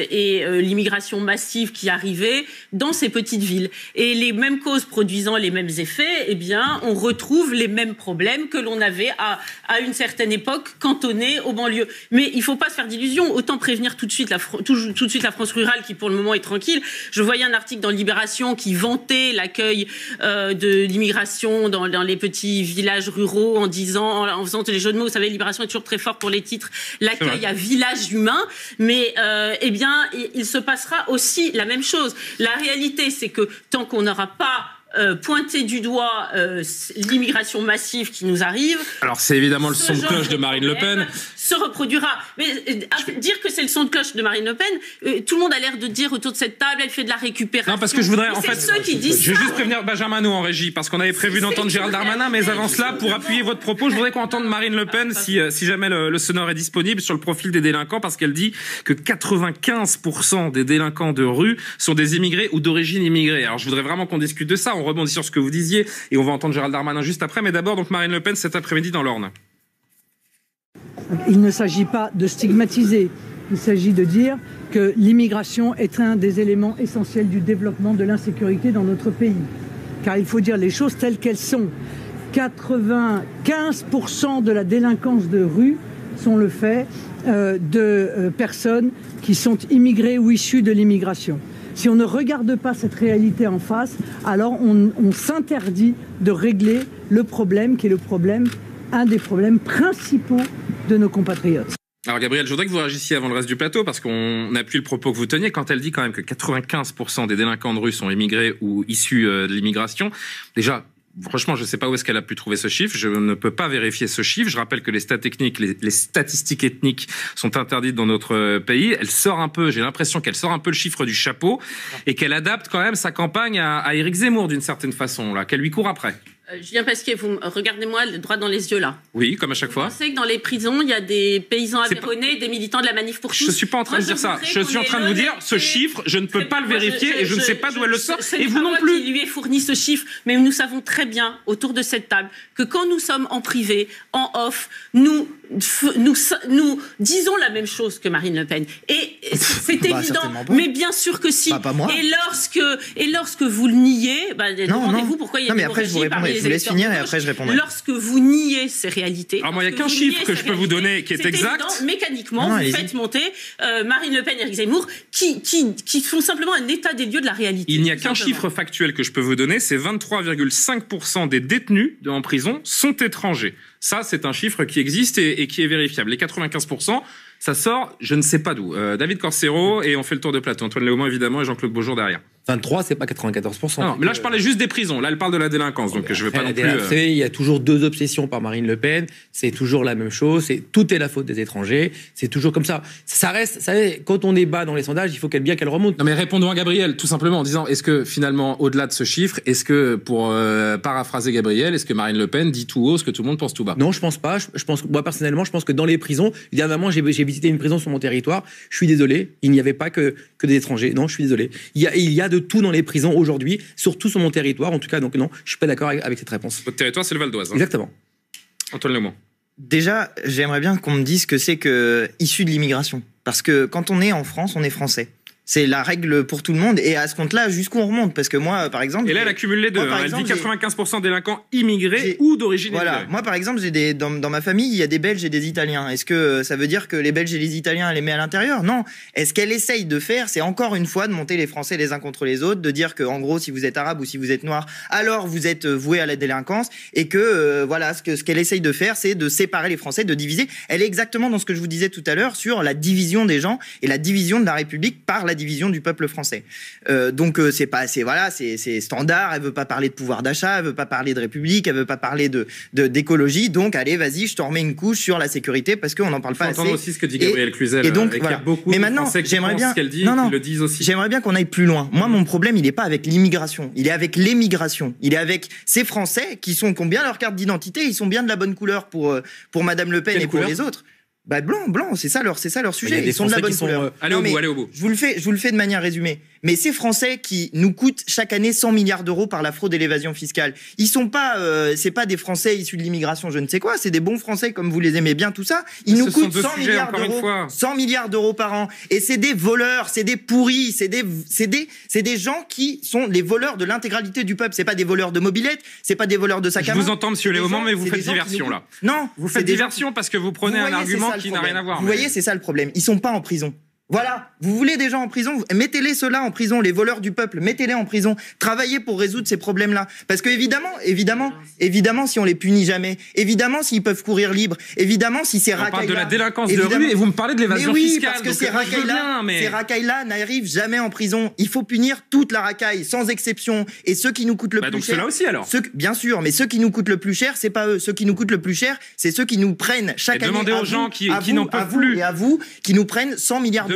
Speaker 6: et l'immigration massive qui arrivait dans ces petites villes. Et les mêmes causes produisant les mêmes effets, eh bien, on retrouve les mêmes problèmes que l'on avait à une certaine époque cantonnés aux banlieues. Mais il ne faut pas se faire d'illusions. Autant prévenir tout de suite la France rurale qui pour le moment est tranquille. Je voyais un article dans Libération qui vantait l'accueil de l'immigration dans les petits villages ruraux en faisant les jeux de mots. Vous savez, Libération est toujours très fort pour les titres. L'accueil à village humain, mais eh bien, il se passera aussi la même chose. La réalité, c'est que tant qu'on n'aura pas pointer du doigt l'immigration massive qui nous arrive.
Speaker 2: Alors c'est évidemment le son de cloche de Marine Le Pen.
Speaker 6: Se reproduira. Mais dire que c'est le son de cloche de Marine Le Pen, tout le monde a l'air de dire autour de cette table, elle fait de la récupération.
Speaker 2: Non, parce que je voudrais en fait.
Speaker 6: Ceux qui disent
Speaker 2: je vais juste prévenir Benjamin Nous en régie, parce qu'on avait prévu d'entendre Gérald Darmanin, mais avant cela, pour appuyer votre propos, je voudrais qu'on entende Marine Le Pen, si jamais le sonore est disponible, sur le profil des délinquants, parce qu'elle dit que 95% des délinquants de rue sont des immigrés ou d'origine immigrée. Alors je voudrais vraiment qu'on discute de ça. On rebondit sur ce que vous disiez et on va entendre Gérald Darmanin juste après. Mais d'abord, donc Marine Le Pen cet après-midi dans l'Orne.
Speaker 7: Il ne s'agit pas de stigmatiser, il s'agit de dire que l'immigration est un des éléments essentiels du développement de l'insécurité dans notre pays. Car il faut dire les choses telles qu'elles sont. 95% de la délinquance de rue sont le fait de personnes qui sont immigrées ou issues de l'immigration. Si on ne regarde pas cette réalité en face, alors on s'interdit de régler le problème qui est un des problèmes principaux de nos compatriotes.
Speaker 2: Alors Gabriel, je voudrais que vous réagissiez avant le reste du plateau parce qu'on appuie le propos que vous teniez quand elle dit quand même que 95% des délinquants de rue sont immigrés ou issus de l'immigration. Déjà, franchement, je ne sais pas où est-ce qu'elle a pu trouver ce chiffre. Je ne peux pas vérifier ce chiffre. Je rappelle que les statistiques ethniques sont interdites dans notre pays. Elle sort un peu, j'ai l'impression qu'elle sort un peu le chiffre du chapeau et qu'elle adapte quand même sa campagne à Éric Zemmour d'une certaine façon, là, qu'elle lui court après.
Speaker 6: Julien Pasquier, regardez-moi droit dans les yeux là.
Speaker 2: Oui, comme à chaque fois.
Speaker 6: Vous pensez que dans les prisons, il y a des paysans aveyronnais, des militants de la Manif pour tous?
Speaker 2: Je ne suis pas en train de dire ça. Je suis en train de vous dire, ce chiffre, je ne peux pas le vérifier et je ne sais pas d'où elle le sort. Et vous non plus.
Speaker 6: C'est moi qui lui ai fourni ce chiffre, mais nous savons très bien, autour de cette table, que quand nous sommes en privé, en off, nous disons la même chose que Marine Le Pen. Et c'est évident, mais bien sûr que si.
Speaker 3: Pas moi.
Speaker 6: Et lorsque vous le niez, demandez-vous pourquoi il y a
Speaker 3: des régies parmi les électeurs. Je vous laisse finir et après je répondrai.
Speaker 6: Lorsque vous niez ces réalités...
Speaker 2: Alors moi, il n'y a qu'un chiffre que je peux vous donner qui est exact.
Speaker 6: Évident, mécaniquement, vous faites monter Marine Le Pen et Éric Zemmour qui font simplement un état des lieux de la réalité.
Speaker 2: Il n'y a qu'un chiffre factuel que je peux vous donner, c'est 23,5% des détenus en prison sont étrangers. Ça, c'est un chiffre qui existe et qui est vérifiable. Les 95%, ça sort, je ne sais pas d'où. David Corcero, et on fait le tour de plateau. Antoine Léaumont, évidemment, et Jean-Claude Beaujour derrière.
Speaker 5: 23, c'est pas 94%.
Speaker 2: Non, mais là, je parlais juste des prisons. Là, elle parle de la délinquance, donc je ne vais pas non plus...
Speaker 5: Vous savez, il y a toujours deux obsessions par Marine Le Pen. C'est toujours la même chose. Tout est la faute des étrangers. C'est toujours comme ça. Ça reste... Vous savez, quand on est bas dans les sondages, il faut qu'elle remonte.
Speaker 2: Non, mais répondons à Gabriel, tout simplement, en disant, est-ce que, finalement, au-delà de ce chiffre, est-ce que, pour paraphraser Gabriel, est-ce que Marine Le Pen dit tout haut ce que tout le monde pense tout bas?
Speaker 5: Non, je pense pas. Moi, personnellement, je pense que dans les prisons, dernièrement, j'ai visité une prison sur mon territoire. Je suis désolé. Il n'y avait pas que des étrangers. Non, je suis désolé. Il y a de tout dans les prisons aujourd'hui, surtout sur mon territoire, en tout cas, donc non, je suis pas d'accord avec cette réponse.
Speaker 2: Votre territoire, c'est le Val d'Oise. Hein.
Speaker 5: Exactement.
Speaker 2: Antoine Léaumont.
Speaker 3: Déjà, j'aimerais bien qu'on me dise que c'est que issu de l'immigration. Parce que quand on est en France, on est français. C'est la règle pour tout le monde. Et à ce compte-là, jusqu'où on remonte? Parce que moi, par exemple...
Speaker 2: Et là, elle accumule les deux. Elle dit 95% délinquants immigrés ou d'origine immigrée.
Speaker 3: Moi, par exemple, dans ma famille, il y a des Belges et des Italiens. Est-ce que ça veut dire que les Belges et les Italiens, elle les met à l'intérieur? Non. Est-ce qu'elle essaye de faire, c'est encore une fois de monter les Français les uns contre les autres, de dire que, en gros, si vous êtes arabe ou si vous êtes noir, alors vous êtes voué à la délinquance, et que, voilà, ce qu'elle essaye de faire, c'est de séparer les Français, de diviser. Elle est exactement dans ce que je vous disais tout à l'heure sur la division des gens et la division de la République par la division du peuple français. Donc c'est standard. Elle veut pas parler de pouvoir d'achat, elle veut pas parler de République, elle veut pas parler d'écologie. Donc allez, vas-y, je t'en remets une couche sur la sécurité parce qu'on n'en parle pas assez.
Speaker 2: Entendre aussi ce que dit Gabriel Cluzel.
Speaker 3: Et donc voilà. Mais maintenant, j'aimerais bien. J'aimerais bien qu'on aille plus loin. Moi, mon problème, il est pas avec l'immigration, il est avec l'émigration. Il est avec ces Français qui ont bien leur carte d'identité, ils sont bien de la bonne couleur pour Madame Le Pen et pour les autres. Bah blanc, c'est ça leur sujet. Ils sont de la bonne couleur.
Speaker 2: Allez au bout.
Speaker 3: Je vous le fais de manière résumée. Mais ces Français qui nous coûtent chaque année 100 milliards d'euros par la fraude et l'évasion fiscale, ils sont pas, c'est pas des Français issus de l'immigration, je ne sais quoi, c'est des bons Français comme vous les aimez bien, tout ça. Ils nous coûtent 100 milliards d'euros par an. Et c'est des voleurs, c'est des pourris, c'est des gens qui sont les voleurs de l'intégralité du peuple. C'est pas des voleurs de mobylettes, c'est pas des voleurs de sacs à main.
Speaker 2: Je vous entends, monsieur Léaumont, mais vous faites diversion là.
Speaker 3: Non,
Speaker 2: vous faites diversion parce que vous prenez un argument qui n'a rien à voir.
Speaker 3: Vous voyez, c'est ça le problème. Ils sont pas en prison. Voilà, vous voulez des gens en prison, mettez-les ceux-là en prison, les voleurs du peuple, mettez-les en prison, travaillez pour résoudre ces problèmes-là. Parce que évidemment, si on les punit jamais, évidemment s'ils peuvent courir libres, évidemment si ces racailles-là...
Speaker 2: On parle de la délinquance de rue et vous me parlez de l'évasion fiscale.
Speaker 3: Parce que ces racailles-là n'arrivent jamais en prison. Il faut punir toute la racaille, sans exception. Et ceux qui nous coûtent le plus
Speaker 2: donc
Speaker 3: cher...
Speaker 2: ceux-là aussi alors.
Speaker 3: Bien sûr, mais ceux qui nous coûtent le plus cher, c'est pas eux. Ceux qui nous coûtent le plus cher, c'est ceux qui nous prennent chaque année...
Speaker 2: Demandez aux gens qui n'en peuvent plus.
Speaker 3: Et à vous, qui nous prennent 100 milliards d'euros.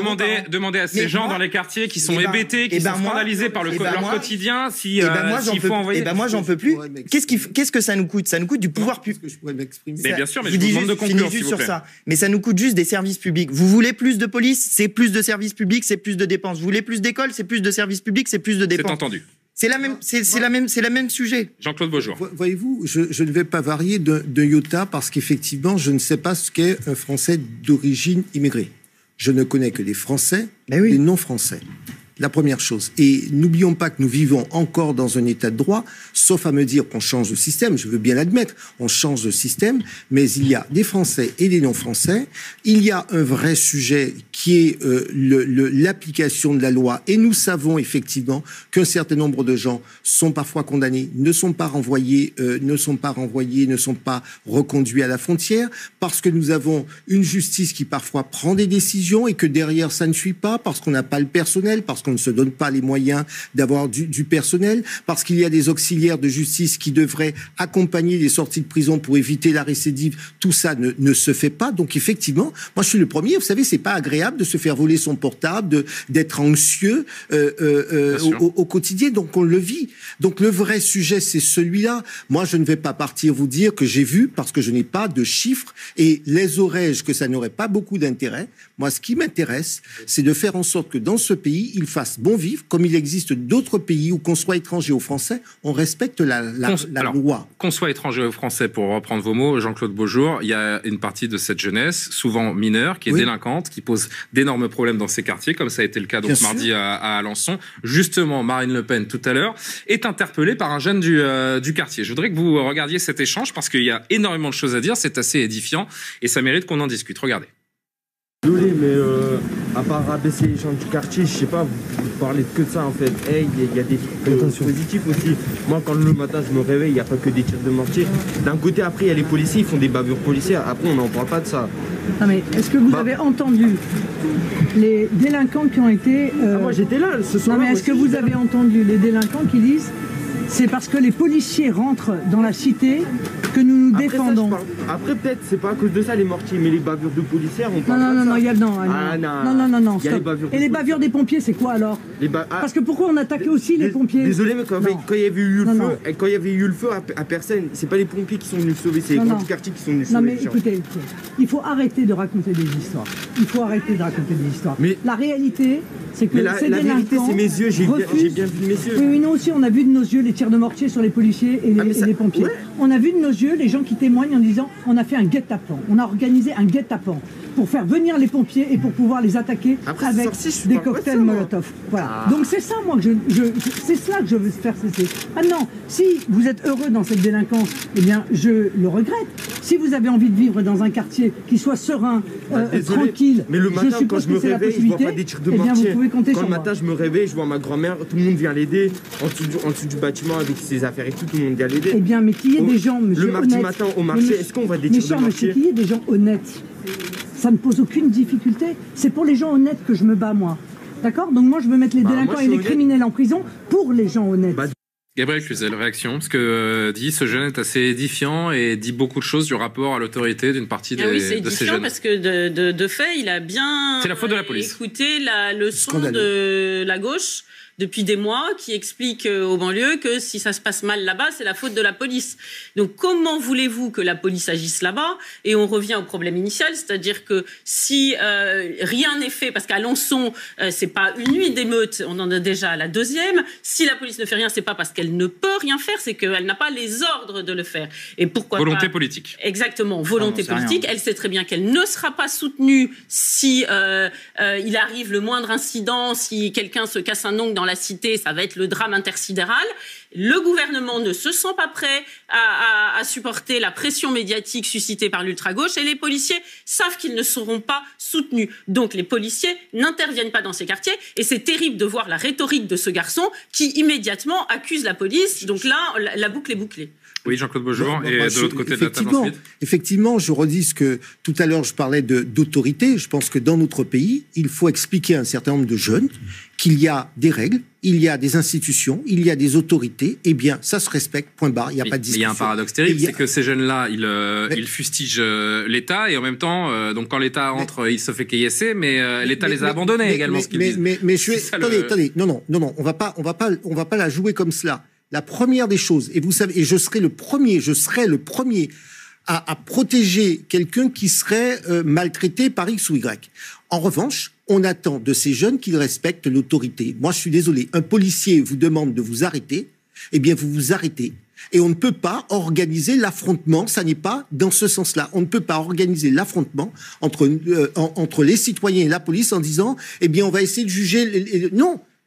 Speaker 2: Demandez à ces gens dans les quartiers qui sont hébétés, qui sont scandalisés par leur quotidien, s'il faut envoyer...
Speaker 3: moi, j'en peux plus. Qu'est-ce que ça nous coûte? Ça nous coûte du pouvoir public.
Speaker 2: Mais bien sûr, mais je vous demande de conclure, s'il vous plaît.
Speaker 3: Mais ça nous coûte juste des services publics. Vous voulez plus de police, c'est plus de services publics, c'est plus de dépenses. Vous voulez plus d'écoles, c'est plus de services publics, c'est plus de dépenses.
Speaker 2: C'est entendu.
Speaker 3: C'est la même sujet.
Speaker 2: Jean-Claude Beaujour.
Speaker 4: Voyez-vous, je ne vais pas varier de iota parce qu'effectivement, je ne sais pas ce qu'est un Français d'origine immigrée. Je ne connais que des Français, des non-Français. La première chose. Et n'oublions pas que nous vivons encore dans un état de droit, sauf à me dire qu'on change de système. Je veux bien l'admettre, on change de système, mais il y a des Français et des non-Français. Il y a un vrai sujet qui est l'application de la loi. Et nous savons effectivement qu'un certain nombre de gens sont parfois condamnés, ne sont pas renvoyés, ne sont pas reconduits à la frontière, parce que nous avons une justice qui parfois prend des décisions et que derrière ça ne suit pas, parce qu'on n'a pas le personnel, parce qu'on ne se donne pas les moyens d'avoir du personnel, parce qu'il y a des auxiliaires de justice qui devraient accompagner les sorties de prison pour éviter la récidive. Tout ça ne se fait pas. Donc effectivement, moi je suis le premier. Vous savez, c'est pas agréable de se faire voler son portable, d'être anxieux au quotidien. Donc on le vit. Donc le vrai sujet, c'est celui-là. Moi, je ne vais pas partir vous dire que j'ai vu, parce que je n'ai pas de chiffres, et les aurais-je que ça n'aurait pas beaucoup d'intérêt. Moi, ce qui m'intéresse, c'est de faire en sorte que dans ce pays, il fasse bon vivre, comme il existe d'autres pays où, qu'on soit étranger ou français, on respecte la loi.
Speaker 2: Qu'on soit étranger ou français, pour reprendre vos mots, Jean-Claude Beaujour, il y a une partie de cette jeunesse, souvent mineure, qui est délinquante, qui pose d'énormes problèmes dans ces quartiers, comme ça a été le cas donc mardi à Alençon. Justement, Marine Le Pen, tout à l'heure, est interpellée par un jeune du quartier. Je voudrais que vous regardiez cet échange, parce qu'il y a énormément de choses à dire, c'est assez édifiant, et ça mérite qu'on en discute. Regardez.
Speaker 8: Désolé, mais à part rabaisser les gens du quartier, je sais pas, vous parlez que de ça en fait. Il y a des trucs positifs aussi. Moi, quand le matin je me réveille, il n'y a pas que des tirs de mortier. D'un côté, après, il y a les policiers, ils font des bavures policières. Après, on n'en parle pas de ça.
Speaker 7: Non, mais est-ce que vous avez entendu les délinquants qui ont été...
Speaker 8: moi, j'étais là ce soir.
Speaker 7: Non, mais est-ce que vous avez entendu les délinquants qui disent c'est parce que les policiers rentrent dans la cité que nous nous défendons.
Speaker 8: Après, peut-être, c'est pas à cause de ça les mortiers, mais les bavures de policières, on parle
Speaker 7: non, il y a non. Non.
Speaker 8: Et
Speaker 7: les bavures des pompiers, c'est quoi alors? Parce que pourquoi on attaquait aussi les pompiers?
Speaker 8: Désolé, mais quand il y avait eu le feu, à personne, c'est pas les pompiers qui sont venus sauver, c'est les grands du quartier qui sont venus sauver.
Speaker 7: Non, mais écoutez, il faut arrêter de raconter des histoires. Mais la réalité, c'est que
Speaker 8: la vérité, c'est mes yeux, j'ai bien vu mes yeux.
Speaker 7: Oui, nous aussi, on a vu de nos yeux les tirs de mortier sur les policiers et les pompiers. Ouais. On a vu de nos yeux les gens qui témoignent en disant on a fait un guet-apens, on a organisé un guet-apens pour faire venir les pompiers et pour pouvoir les attaquer avec des cocktails Molotov. Voilà. Donc c'est ça, moi, c'est cela que je veux faire cesser. Maintenant, si vous êtes heureux dans cette délinquance, eh bien, je le regrette. Si vous avez envie de vivre dans un quartier qui soit serein, tranquille,
Speaker 8: mais le matin, quand je me réveille, je vois pas des tirs de mortier.
Speaker 7: Vous pouvez compter
Speaker 8: quand
Speaker 7: sur
Speaker 8: le matin, je me réveille, je vois ma grand-mère, tout le monde vient l'aider, en dessous du bâtiment avec ses affaires et tout le monde vient l'aider.
Speaker 7: Eh bien, mais qu'il y ait des gens, monsieur,
Speaker 8: le mardi matin au marché, est-ce qu'on voit des tirs de mortier?
Speaker 7: Qu'il y ait des gens honnêtes. Ça ne pose aucune difficulté. C'est pour les gens honnêtes que je me bats, moi. D'accord? Donc moi, je veux mettre les délinquants et les criminels en prison pour les gens honnêtes.
Speaker 2: Gabriel Cluzel, réaction, parce que dit ce jeune est assez édifiant et dit beaucoup de choses du rapport à l'autorité d'une partie de ces jeunes.
Speaker 6: Oui, c'est édifiant parce que de fait, il a bien
Speaker 2: la faute de la police.
Speaker 6: Écouté la leçon de la gauche depuis des mois qui explique aux banlieues que si ça se passe mal là-bas, c'est la faute de la police. Donc comment voulez-vous que la police agisse là-bas? Et on revient au problème initial, c'est-à-dire que si rien n'est fait, parce qu'à Alençon, c'est pas une nuit d'émeute, on en a déjà la deuxième. Si la police ne fait rien, c'est pas parce qu'elle ne peut rien faire, c'est qu'elle n'a pas les ordres de le faire. Et pourquoi
Speaker 2: volonté
Speaker 6: pas...
Speaker 2: politique.
Speaker 6: Exactement, volonté politique. Elle sait très bien qu'elle ne sera pas soutenue si il arrive le moindre incident, si quelqu'un se casse un ongle dans la cité, ça va être le drame intersidéral. Le gouvernement ne se sent pas prêt à supporter la pression médiatique suscitée par l'ultra-gauche et les policiers savent qu'ils ne seront pas soutenus. Donc les policiers n'interviennent pas dans ces quartiers et c'est terrible de voir la rhétorique de ce garçon qui immédiatement accuse la police. Donc là, la boucle est bouclée.
Speaker 2: Oui, Jean-Claude Beaujour, et de l'autre côté de la table ensuite.
Speaker 4: Effectivement, je redis ce que tout à l'heure je parlais d'autorité. Je pense que dans notre pays, il faut expliquer à un certain nombre de jeunes qu'il y a des règles, il y a des institutions, il y a des autorités. Eh bien, ça se respecte, point barre, il n'y a pas de discussion.
Speaker 2: Il y a un paradoxe terrible, c'est que ces jeunes-là, ils fustigent l'État, et en même temps, donc quand l'État entre, il se fait caillasser, mais l'État les a abandonnés également, ce qu'ils disent.
Speaker 4: Attendez, non, on va pas la jouer comme cela. La première des choses, et vous savez, et je serai le premier à protéger quelqu'un qui serait maltraité par X ou Y. En revanche, on attend de ces jeunes qu'ils respectent l'autorité. Moi, je suis désolé, un policier vous demande de vous arrêter, eh bien, vous vous arrêtez. Et on ne peut pas organiser l'affrontement, ça n'est pas dans ce sens-là. On ne peut pas organiser l'affrontement entre les citoyens et la police en disant, eh bien, on va essayer de juger...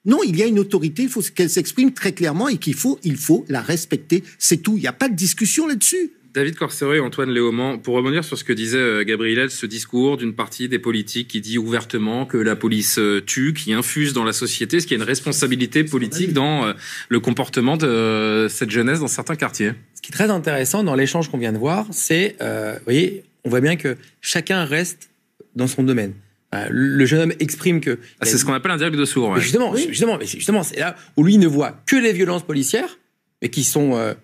Speaker 4: Non, il y a une autorité, il faut qu'elle s'exprime très clairement et il faut la respecter. C'est tout, il n'y a pas de discussion là-dessus.
Speaker 2: David Corcero et Antoine Léaumont, pour rebondir sur ce que disait Gabriel, ce discours d'une partie des politiques qui dit ouvertement que la police tue, qui infuse dans la société, est-ce qu'il y a une responsabilité politique dans le comportement de cette jeunesse dans certains quartiers?
Speaker 5: Ce qui est très intéressant dans l'échange qu'on vient de voir, c'est, vous voyez, on voit bien que chacun reste dans son domaine. Le jeune homme exprime que...
Speaker 2: c'est ce qu'on appelle un dialogue de sourds. Ouais.
Speaker 5: Justement, c'est là où lui ne voit que les violences policières, mais qui sont...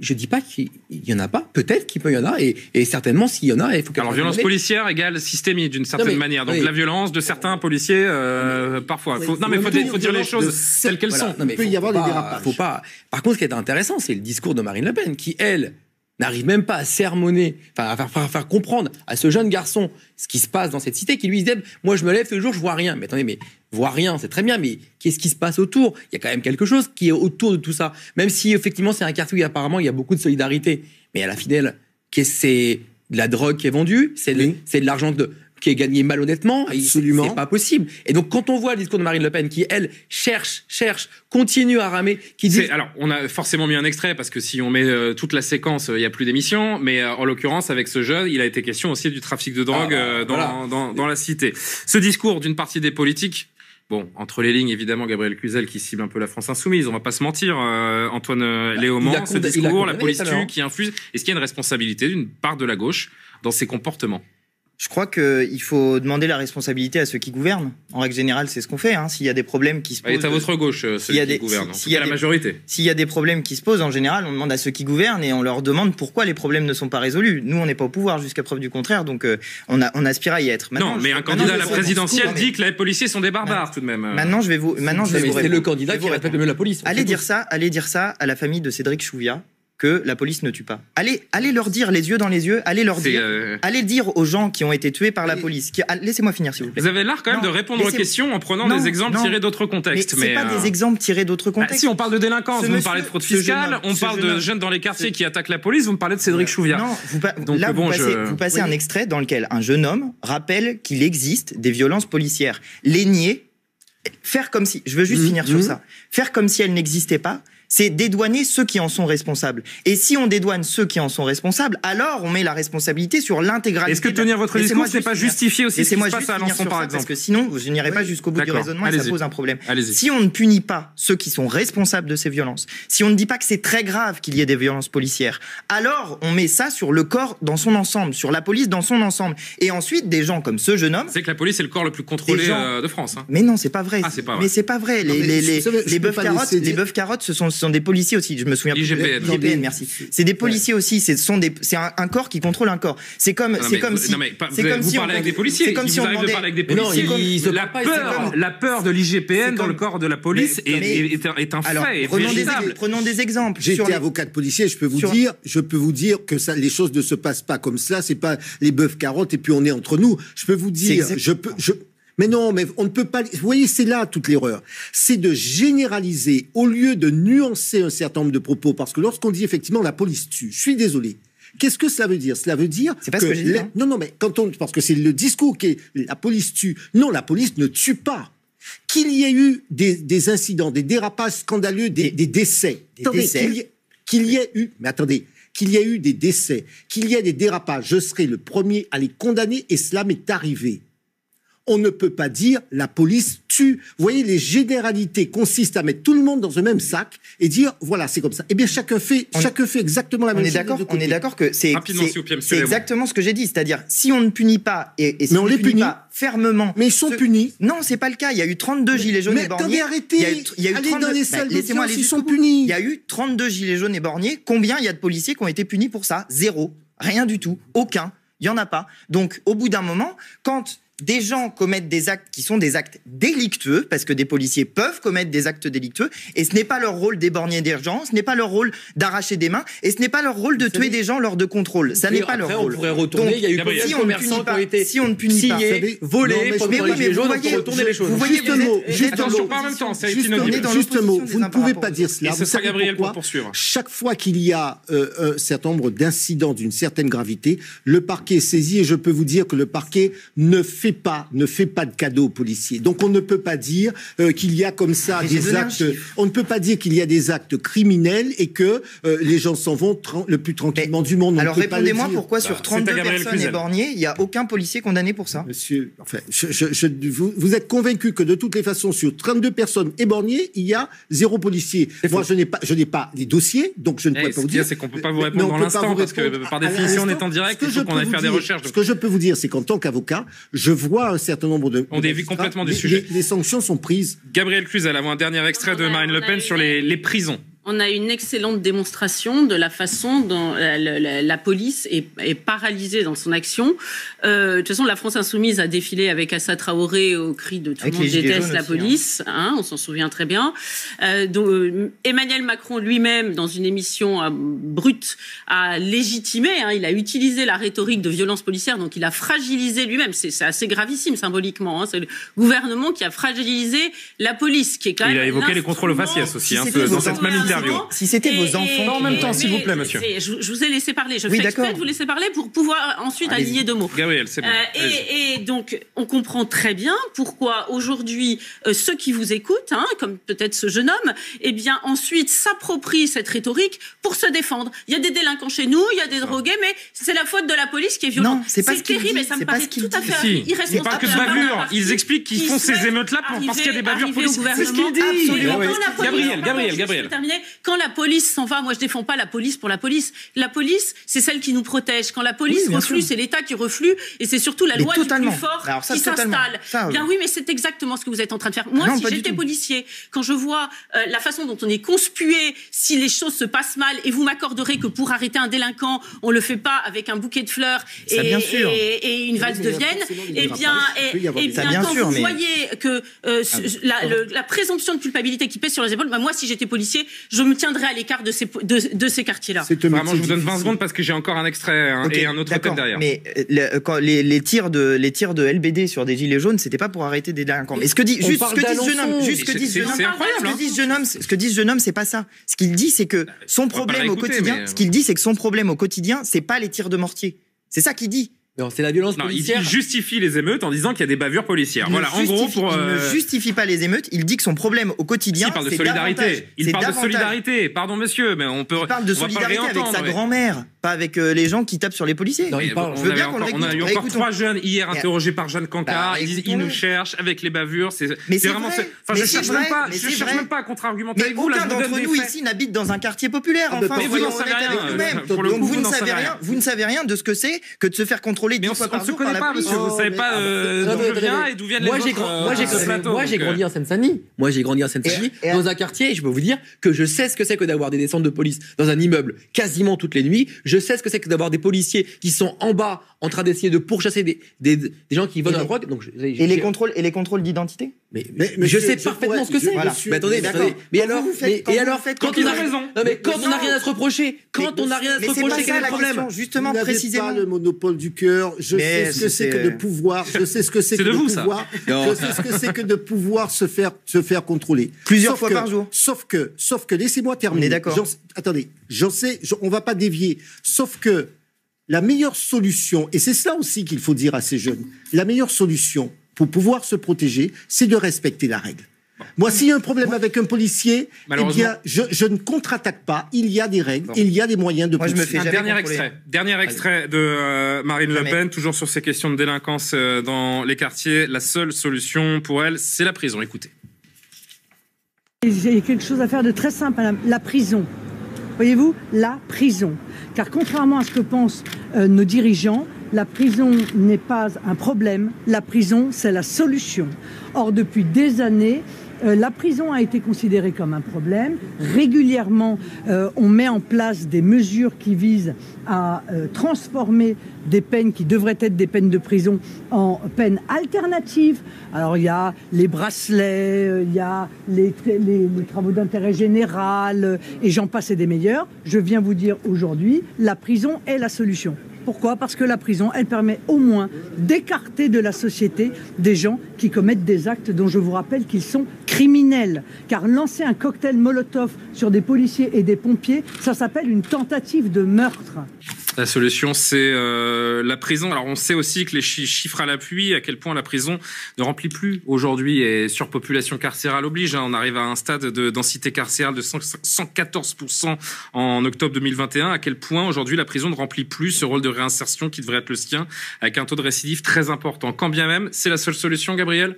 Speaker 5: je dis pas qu'il y en a pas, peut-être qu'il peut y en a, et certainement s'il y en a, il faut qu'elle...
Speaker 2: Alors violence policière égale systémie d'une certaine manière, donc la violence de certains policiers parfois. Faut dire les choses telles qu'elles sont.
Speaker 4: Il peut y avoir des dérapages.
Speaker 5: Par contre, ce qui est intéressant, c'est le discours de Marine Le Pen, qui elle n'arrive même pas à sermonner, à faire comprendre à ce jeune garçon ce qui se passe dans cette cité, qui lui disait « Moi, je me lève ce jour, je vois rien. » Mais attendez, mais voir rien, c'est très bien, mais qu'est-ce qui se passe autour? Il y a quand même quelque chose qui est autour de tout ça. Même si, effectivement, c'est un quartier où apparemment, il y a beaucoup de solidarité. Mais à la finale, c'est de la drogue qui est vendue, c'est de l'argent qui est gagné malhonnêtement.
Speaker 4: Absolument.
Speaker 5: C'est pas possible. Et donc, quand on voit le discours de Marine Le Pen, qui, elle, cherche, continue à ramer, qui dit...
Speaker 2: Alors, on a forcément mis un extrait, parce que si on met toute la séquence, il n'y a plus d'émission, mais en l'occurrence, avec ce jeune, il a été question aussi du trafic de drogue dans la cité. Ce discours d'une partie des politiques, bon, entre les lignes, évidemment, Gabriel Cluzel qui cible un peu la France insoumise, on va pas se mentir, Antoine Léaumont, ce discours, la police tue, qui infuse, est-ce qu'il y a une responsabilité d'une part de la gauche dans ces comportements?
Speaker 3: Je crois qu'il faut demander la responsabilité à ceux qui gouvernent. En règle générale, c'est ce qu'on fait. S'il y a des problèmes qui se posent...
Speaker 2: Il est à votre gauche, ceux qui gouvernent, en tout cas la majorité.
Speaker 3: S'il y a des problèmes qui se posent, en général, on demande à ceux qui gouvernent et on leur demande pourquoi les problèmes ne sont pas résolus. Nous, on n'est pas au pouvoir jusqu'à preuve du contraire, donc on aspire à y être.
Speaker 2: Maintenant, non, mais un candidat à la présidentielle dit que les policiers sont des barbares, tout de même.
Speaker 3: Maintenant, je vais vous
Speaker 5: c'est le candidat qui respecte le mieux la police.
Speaker 3: Allez dire ça à la famille de Cédric Chouviat, que la police ne tue pas. Allez leur dire les yeux dans les yeux, allez dire aux gens qui ont été tués par la police. Laissez-moi finir, s'il vous plaît.
Speaker 2: Vous avez l'art quand même de répondre aux questions en prenant des exemples tirés d'autres contextes.
Speaker 3: Mais c'est pas des exemples tirés d'autres contextes.
Speaker 2: Si on parle de délinquance, vous me parlez de fraude fiscale, on parle de jeunes dans les quartiers qui attaquent la police, vous me parlez de Cédric Chouviat.
Speaker 3: Non, vous passez un extrait dans lequel un jeune homme rappelle qu'il existe des violences policières. Les nier, faire comme si, je veux juste finir sur ça, faire comme si elles n'existaient pas, c'est dédouaner ceux qui en sont responsables. Et si on dédouane ceux qui en sont responsables, alors on met la responsabilité sur l'intégralité.
Speaker 2: Est-ce que tenir votre discours, c'est pas justifier aussi ce qui se passe à Alençon, par exemple?
Speaker 3: Parce que sinon, je n'irai pas jusqu'au bout du raisonnement et ça pose un problème.
Speaker 2: Allez-y.
Speaker 3: Si on ne punit pas ceux qui sont responsables de ces violences, si on ne dit pas que c'est très grave qu'il y ait des violences policières, alors on met ça sur le corps dans son ensemble, sur la police dans son ensemble. Et ensuite, des gens comme ce jeune homme...
Speaker 2: C'est que la police est le corps le plus contrôlé de France. Hein.
Speaker 3: Mais non, c'est pas vrai.
Speaker 2: Ah, c'est pas vrai.
Speaker 3: Mais c'est pas vrai. Les bœufs carottes, ce sont des policiers aussi. Je me souviens.
Speaker 2: IGPN,
Speaker 3: merci. C'est des policiers aussi. C'est un corps qui contrôle un corps. C'est comme si.
Speaker 2: Vous parlez avec des policiers.
Speaker 3: C'est comme si on
Speaker 2: arrive de parler avec des policiers. La peur de l'IGPN dans le corps de la police est un fait.
Speaker 3: Prenons des exemples.
Speaker 4: J'ai été avocat de policier. Je peux vous dire que les choses ne se passent pas comme ça. C'est pas les bœufs carottes et puis on est entre nous. Je peux vous dire. Mais non, mais on ne peut pas... Vous voyez, c'est là toute l'erreur. C'est de généraliser au lieu de nuancer un certain nombre de propos. Parce que lorsqu'on dit effectivement la police tue, je suis désolé. Qu'est-ce que cela veut dire? Cela veut dire
Speaker 3: c'est pas ce que j'ai dit.
Speaker 4: Non, mais parce que c'est le discours qui est la police tue. Non, la police ne tue pas. Qu'il y ait eu des incidents, des dérapages scandaleux, des décès. Qu'il y ait eu... Mais attendez... Qu'il y ait eu des décès, qu'il y ait des dérapages, je serai le premier à les condamner et cela m'est arrivé. On ne peut pas dire la police tue. Vous voyez, les généralités consistent à mettre tout le monde dans un même sac et dire voilà, c'est comme ça. Eh bien, chacun fait exactement la même chose.
Speaker 3: On est d'accord que c'est exactement ce que j'ai dit. C'est-à-dire, si on ne punit pas et si on ne punit pas fermement.
Speaker 4: Mais ils sont punis.
Speaker 3: Non, c'est pas le cas. Il y a eu 32 gilets jaunes éborgnés.
Speaker 4: Mais arrêtez. Allez dans les salles d'audience, ils sont punis.
Speaker 3: Il y a eu 32 gilets jaunes éborgnés. Combien il y a de policiers qui ont été punis pour ça? Zéro. Rien du tout. Aucun. Il y en a pas. Donc, au bout d'un moment, quand des gens commettent des actes qui sont des actes délictueux, parce que des policiers peuvent commettre des actes délictueux, et ce n'est pas leur rôle d'éborgner des gens, ce n'est pas leur rôle d'arracher des mains, et ce n'est pas leur rôle de tuer des gens lors de contrôle. Ça n'est pas leur rôle.
Speaker 5: On pourrait retourner,
Speaker 3: donc,
Speaker 5: il y a eu combien de commerçants qui ont été
Speaker 3: sciés,
Speaker 5: volés,
Speaker 3: vous voyez,
Speaker 4: juste un mot, vous ne pouvez pas dire cela.
Speaker 2: Et ce sera Gabriel pour poursuivre.
Speaker 4: Chaque fois qu'il y a un certain nombre d'incidents d'une certaine gravité, le parquet est saisi, et je peux vous dire que le parquet ne fait pas de cadeaux aux policiers. Donc on ne peut pas dire qu'il y a comme ça des actes. On ne peut pas dire qu'il y a des actes criminels et que les gens s'en vont le plus tranquillement du monde.
Speaker 3: Alors répondez-moi pourquoi sur 32 personnes éborgnées, il n'y a aucun policier condamné pour ça.
Speaker 4: Monsieur, enfin, vous êtes convaincu que de toutes les façons, sur 32 personnes éborgnées, il y a 0 policier. Moi, je n'ai pas les dossiers, donc je ne pourrais pas vous dire.
Speaker 2: C'est qu'on ne peut pas vous répondre dans l'instant parce que par définition, on est en direct. Il faut qu'on aille faire des recherches.
Speaker 4: Ce que je peux vous dire, c'est qu'en tant qu'avocat, je vois un certain nombre de...
Speaker 2: On dévie complètement du sujet.
Speaker 4: Les sanctions sont prises.
Speaker 2: Gabriel Cluzel, avant un dernier extrait de Marine Le Pen sur les prisons.
Speaker 6: On a une excellente démonstration de la façon dont la police est paralysée dans son action. De toute façon, la France insoumise a défilé avec Assa Traoré au cri de tout le monde déteste la police. On s'en souvient très bien. Donc, Emmanuel Macron lui-même, dans une émission brute, a légitimé. Il a utilisé la rhétorique de violence policière, donc il a fragilisé lui-même. C'est assez gravissime symboliquement. C'est le gouvernement qui a fragilisé la police, qui est quand même.
Speaker 2: Il a évoqué les contrôles aux faciès aussi dans cette même interview.
Speaker 3: Si c'était vos enfants...
Speaker 2: En même temps, s'il vous plaît, monsieur.
Speaker 6: Je vous ai laissé parler. Je fais exprès de vous laisser parler pour pouvoir ensuite aligner 2 mots.
Speaker 2: Gabriel, c'est bon.
Speaker 6: Et donc, on comprend très bien pourquoi aujourd'hui, ceux qui vous écoutent, comme peut-être ce jeune homme, eh bien, ensuite s'approprient cette rhétorique pour se défendre. Il y a des délinquants chez nous, il y a des drogués, mais c'est la faute de la police qui est violente.
Speaker 3: C'est
Speaker 6: terrible et ça me paraît tout à fait irresponsable.
Speaker 2: C'est pas que de bavure. Ils expliquent qu'ils font ces émeutes-là parce qu'il y a des bavures policières.
Speaker 6: C'est ce qu'il dit.
Speaker 2: Absolument. Gabriel.
Speaker 6: Quand la police s'en va, moi je défends pas la police pour la police. La police, c'est celle qui nous protège. Quand la police reflue, c'est l'État qui reflue et c'est surtout la loi du plus fort qui s'installe. Bien oui, mais c'est exactement ce que vous êtes en train de faire. Moi, si j'étais policier, quand je vois la façon dont on est conspué, si les choses se passent mal, et vous m'accorderez que pour arrêter un délinquant, on le fait pas avec un bouquet de fleurs et une valse de Vienne, et bien quand vous voyez que la présomption de culpabilité qui pèse sur les épaules, moi si j'étais policier, je me tiendrai à l'écart de ces quartiers-là.
Speaker 2: Vraiment, je vous donne 20 secondes parce que j'ai encore un extrait et un autre thème derrière.
Speaker 3: Mais quand les tirs de LBD sur des gilets jaunes, c'était pas pour arrêter des délinquants. Mais ce que dit ce que dit ce jeune homme, c'est pas ça. Ce qu'il dit, c'est que son problème au quotidien, c'est pas les tirs de mortier. C'est ça qu'il dit.
Speaker 5: Non, c'est la violence policière.
Speaker 2: Il justifie les émeutes en disant qu'il y a des bavures policières. Voilà, en gros,
Speaker 3: il ne justifie pas les émeutes. Il dit que son problème au quotidien,
Speaker 2: il parle de solidarité. Il parle de solidarité. Pardon, monsieur, mais on peut.
Speaker 3: Il parle de solidarité avec sa grand-mère, pas avec les gens qui tapent sur les policiers.
Speaker 2: Non, on a eu encore 3 jeunes hier interrogés par Jeanne Cancard. Ils disent, ils nous cherchent avec les bavures. C'est vraiment. Enfin, je cherche même pas à contre-argumenter avec vous.
Speaker 3: Aucun d'entre nous ici n'habite dans un quartier populaire. Enfin,
Speaker 2: vous n'en savez rien.
Speaker 3: Donc vous ne savez rien de ce que c'est que de se faire contrôler 10 fois par jour.
Speaker 2: Vous ne savez pas d'où je viens et d'où viennent les autres.
Speaker 5: Moi, j'ai grandi en Seine-Saint-Denis. Dans un quartier, et je peux vous dire que je sais ce que c'est que d'avoir des descentes de police dans un immeuble quasiment toutes les nuits. Je sais ce que c'est que d'avoir des policiers qui sont en bas en train d'essayer de pourchasser des gens qui volent à la drogue.
Speaker 3: Et les contrôles d'identité.
Speaker 5: Mais je sais parfaitement ce que c'est. Mais attendez, mais alors, quand on a raison. Non, mais quand on n'a rien à se reprocher, quel est le problème?
Speaker 3: Justement, précisément.
Speaker 4: Pas le monopole du cœur. Je sais ce que c'est que de pouvoir. Je sais ce que c'est que de pouvoir. Je sais ce que c'est que de pouvoir se faire contrôler.
Speaker 3: Plusieurs fois par jour.
Speaker 4: Sauf que, laissez-moi terminer.
Speaker 3: On est d'accord.
Speaker 4: Attendez, on va pas dévier. Sauf que la meilleure solution, et c'est cela aussi qu'il faut dire à ces jeunes, la meilleure solution pour pouvoir se protéger, c'est de respecter la règle. Moi, s'il y a un problème avec un policier, eh bien, je ne contre-attaque pas. Il y a des règles, il y a des moyens de protéger.
Speaker 2: Dernier extrait de Marine Le Pen, toujours sur ces questions de délinquance dans les quartiers. La seule solution pour elle, c'est la prison. Écoutez.
Speaker 7: J'ai quelque chose à faire de très simple, madame. La prison. Voyez-vous, la prison. Car contrairement à ce que pensent nos dirigeants, la prison n'est pas un problème, la prison c'est la solution. Or depuis des années, la prison a été considérée comme un problème. Régulièrement, on met en place des mesures qui visent à transformer des peines qui devraient être des peines de prison en peines alternatives. Alors il y a les bracelets, il y a les travaux d'intérêt général, et j'en passe et des meilleurs. Je viens vous dire aujourd'hui, la prison est la solution. Pourquoi? Parce que la prison, elle permet au moins d'écarter de la société des gens qui commettent des actes dont je vous rappelle qu'ils sont criminels. Car lancer un cocktail Molotov sur des policiers et des pompiers, ça s'appelle une tentative de meurtre.
Speaker 2: La solution, c'est la prison. Alors, on sait aussi que les chiffres à l'appui, à quel point la prison ne remplit plus aujourd'hui, et surpopulation carcérale oblige. On arrive à un stade de densité carcérale de 114% en octobre 2021. À quel point aujourd'hui la prison ne remplit plus ce rôle de réinsertion qui devrait être le sien, avec un taux de récidive très important. Quand bien même, c'est la seule solution, Gabriel?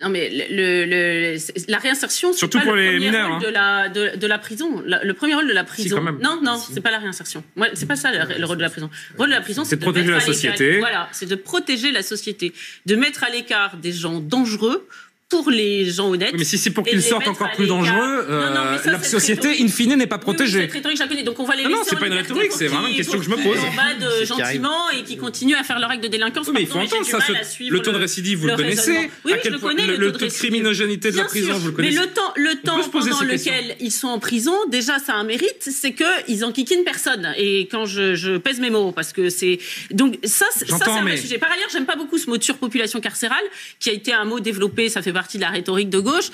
Speaker 6: Non, mais la réinsertion, c'est
Speaker 2: surtout
Speaker 6: pas
Speaker 2: pour
Speaker 6: le
Speaker 2: les
Speaker 6: premier
Speaker 2: mineurs,
Speaker 6: rôle de la prison. Le premier rôle de la prison.
Speaker 2: Si, quand même.
Speaker 6: Non, c'est pas la réinsertion. C'est pas ça le rôle de la prison. Le rôle de la prison, c'est de
Speaker 2: protéger la société.
Speaker 6: Voilà, c'est de protéger la société, de mettre à l'écart des gens dangereux pour les gens honnêtes.
Speaker 2: Oui, mais si c'est pour qu'ils sortent encore plus dangereux, la société, in fine, n'est pas protégée.
Speaker 6: Cette rhétorique, je la connais. Donc on va les laisser.
Speaker 2: Non, c'est pas une rhétorique, c'est vraiment une question que je me pose.
Speaker 6: En bas gentiment et qui continuent à faire leur acte de délinquance.
Speaker 2: Oui, mais il faut entendre ça. Le taux de récidive, vous le connaissez.
Speaker 6: Oui, je le connais.
Speaker 2: Le taux de criminogénité de la prison, vous le connaissez.
Speaker 6: Mais le temps pendant lequel ils sont en prison, déjà, ça a un mérite, c'est qu'ils enquiquinent personne. Et quand je pèse mes mots, parce que c'est. Donc ça, c'est un vrai sujet. Par ailleurs, j'aime pas beaucoup ce mot de surpopulation carcérale, qui a été un mot développé, ça fait partie de la rhétorique de gauche.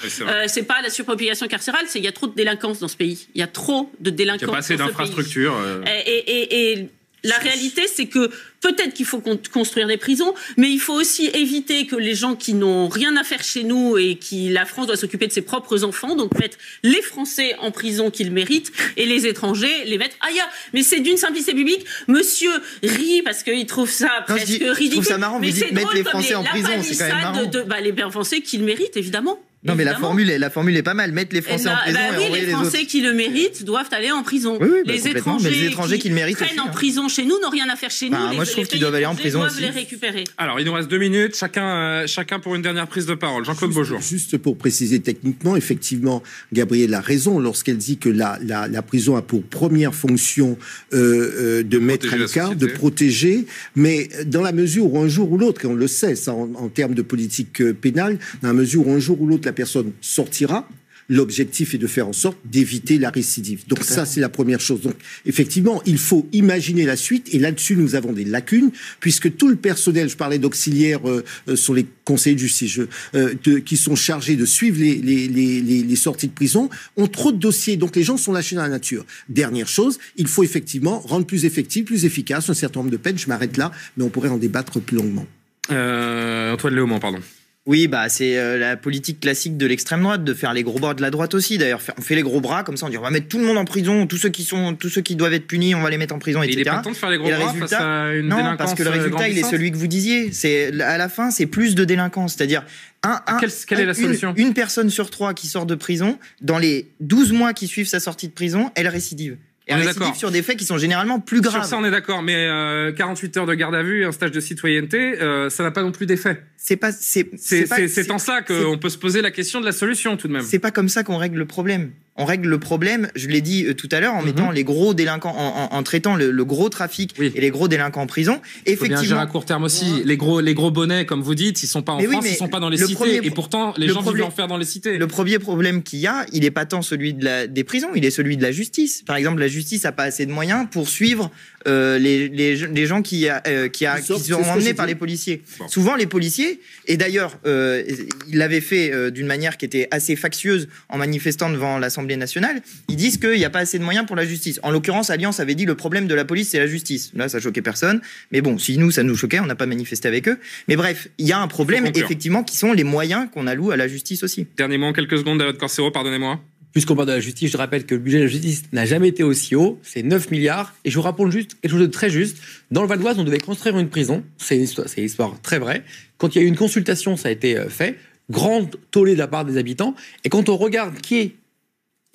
Speaker 6: C'est pas la surpopulation carcérale, c'est il y a trop de délinquance dans ce pays. Il y a trop de délinquance. Il n'y a
Speaker 2: pas assez d'infrastructures.
Speaker 6: Et la réalité, c'est que peut-être qu'il faut construire des prisons, mais il faut aussi éviter que les gens qui n'ont rien à faire chez nous et la France doit s'occuper de ses propres enfants, donc mettre les Français en prison qu'ils méritent et les étrangers les mettre ailleurs. Mais c'est d'une simplicité publique. Monsieur rit parce qu'il trouve ça presque ridicule.
Speaker 3: Je trouve ça marrant, vous dites mettre les Français en prison, c'est quand même marrant.
Speaker 6: Les Français qu'ils méritent, évidemment.
Speaker 3: Non, mais la formule est pas mal. Mettre les Français en prison et envoyer les autres.
Speaker 6: Les Français qui le méritent doivent aller en prison.
Speaker 3: Oui,
Speaker 6: les étrangers
Speaker 3: qui le méritent
Speaker 6: prennent en prison chez nous n'ont rien à faire chez nous.
Speaker 3: Moi, je trouve qu'ils doivent aller en prison aussi.
Speaker 6: Les récupérer.
Speaker 2: Alors, il nous reste 2 minutes. Chacun pour une dernière prise de parole. Jean-Claude Beaujour.
Speaker 4: Juste pour préciser techniquement, effectivement, Gabrielle a raison lorsqu'elle dit que la prison a pour première fonction de mettre à l'écart, de protéger, mais dans la mesure où un jour ou l'autre, et on le sait, ça en termes de politique pénale, dans la mesure où un jour ou l'autre la personne sortira, L'objectif est de faire en sorte d'éviter la récidive. Donc ça, c'est la première chose. Donc effectivement, il faut imaginer la suite. Et là-dessus, nous avons des lacunes, puisque tout le personnel, je parlais d'auxiliaires sur les conseillers de justice, qui sont chargés de suivre les sorties de prison, ont trop de dossiers. Donc les gens sont lâchés dans la nature. Dernière chose, il faut effectivement rendre plus effectif, plus efficace un certain nombre de peines. Je m'arrête là, mais on pourrait en débattre plus longuement.
Speaker 2: Antoine Léaumont, pardon.
Speaker 3: Oui, bah c'est la politique classique de l'extrême droite, de faire les gros bras de la droite aussi. D'ailleurs, on fait les gros bras, comme ça on dit on va mettre tout le monde en prison, tous ceux qui doivent être punis, on va les mettre en prison, etc.
Speaker 2: Il est pas temps de faire les gros bras face à une délinquance.
Speaker 3: Non, parce que le résultat, il est celui que vous disiez. C'est à la fin, c'est plus de délinquance, c'est-à-dire
Speaker 2: quelle est la solution ?
Speaker 3: Une personne sur 3 qui sort de prison, dans les 12 mois qui suivent sa sortie de prison, elle récidive. Et on récidive sur des faits qui sont généralement plus graves.
Speaker 2: Sur ça, on est d'accord, mais 48 heures de garde à vue et un stage de citoyenneté, ça n'a pas non plus d'effet. C'est en ça qu'on peut se poser la question de la solution, tout de même.
Speaker 3: C'est pas comme ça qu'on règle le problème. On règle le problème, je l'ai dit tout à l'heure, en mettant les gros délinquants, en traitant le gros trafic et les gros délinquants en prison.
Speaker 2: Effectivement. Faut bien gérer à court terme aussi. Les gros bonnets, comme vous dites, ils sont pas en France, ils sont pas dans les cités. Et pourtant, les gens vivent l'enfer dans les cités.
Speaker 3: Le premier problème qu'il y a, il est pas tant celui des prisons, il est celui de la justice. Par exemple, la justice a pas assez de moyens pour suivre les gens qui sont emmenés par les policiers. Bon. Souvent, les policiers, et d'ailleurs, ils l'avaient fait d'une manière qui était assez factieuse en manifestant devant l'Assemblée nationale, ils disent qu'il n'y a pas assez de moyens pour la justice. En l'occurrence, Alliance avait dit le problème de la police, c'est la justice. Là, ça choquait personne. Mais bon, si nous, ça nous choquait, on n'a pas manifesté avec eux. Mais bref, il y a un problème, effectivement, qui sont les moyens qu'on alloue à la justice aussi.
Speaker 2: Dernier mot, quelques secondes, David Corsero, pardonnez-moi.
Speaker 5: Puisqu'on parle de la justice, je rappelle que le budget de la justice n'a jamais été aussi haut, c'est 9 milliards. Et je vous rappelle juste quelque chose de très juste. Dans le Val d'Oise, on devait construire une prison. C'est une histoire très vraie. Quand il y a eu une consultation, ça a été fait. Grande tollée de la part des habitants. Et quand on regarde qui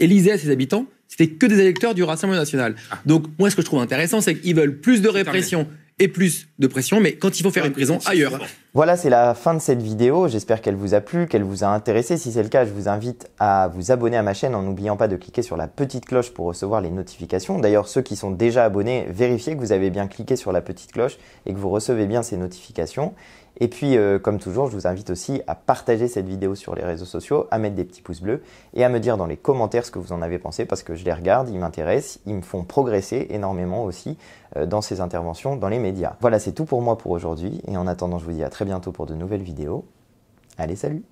Speaker 5: élisait à ses habitants, c'était que des électeurs du Rassemblement national. Donc, moi, ce que je trouve intéressant, c'est qu'ils veulent plus de répression et plus de pression, mais quand il faut faire une prison, ailleurs.
Speaker 1: Voilà, c'est la fin de cette vidéo. J'espère qu'elle vous a plu, qu'elle vous a intéressé. Si c'est le cas, je vous invite à vous abonner à ma chaîne en n'oubliant pas de cliquer sur la petite cloche pour recevoir les notifications. D'ailleurs, ceux qui sont déjà abonnés, vérifiez que vous avez bien cliqué sur la petite cloche et que vous recevez bien ces notifications. Et puis, comme toujours, je vous invite aussi à partager cette vidéo sur les réseaux sociaux, à mettre des petits pouces bleus et à me dire dans les commentaires ce que vous en avez pensé parce que je les regarde, ils m'intéressent, ils me font progresser énormément aussi dans ces interventions dans les médias. Voilà, c'est tout pour moi pour aujourd'hui et en attendant, je vous dis à très bientôt pour de nouvelles vidéos. Allez, salut!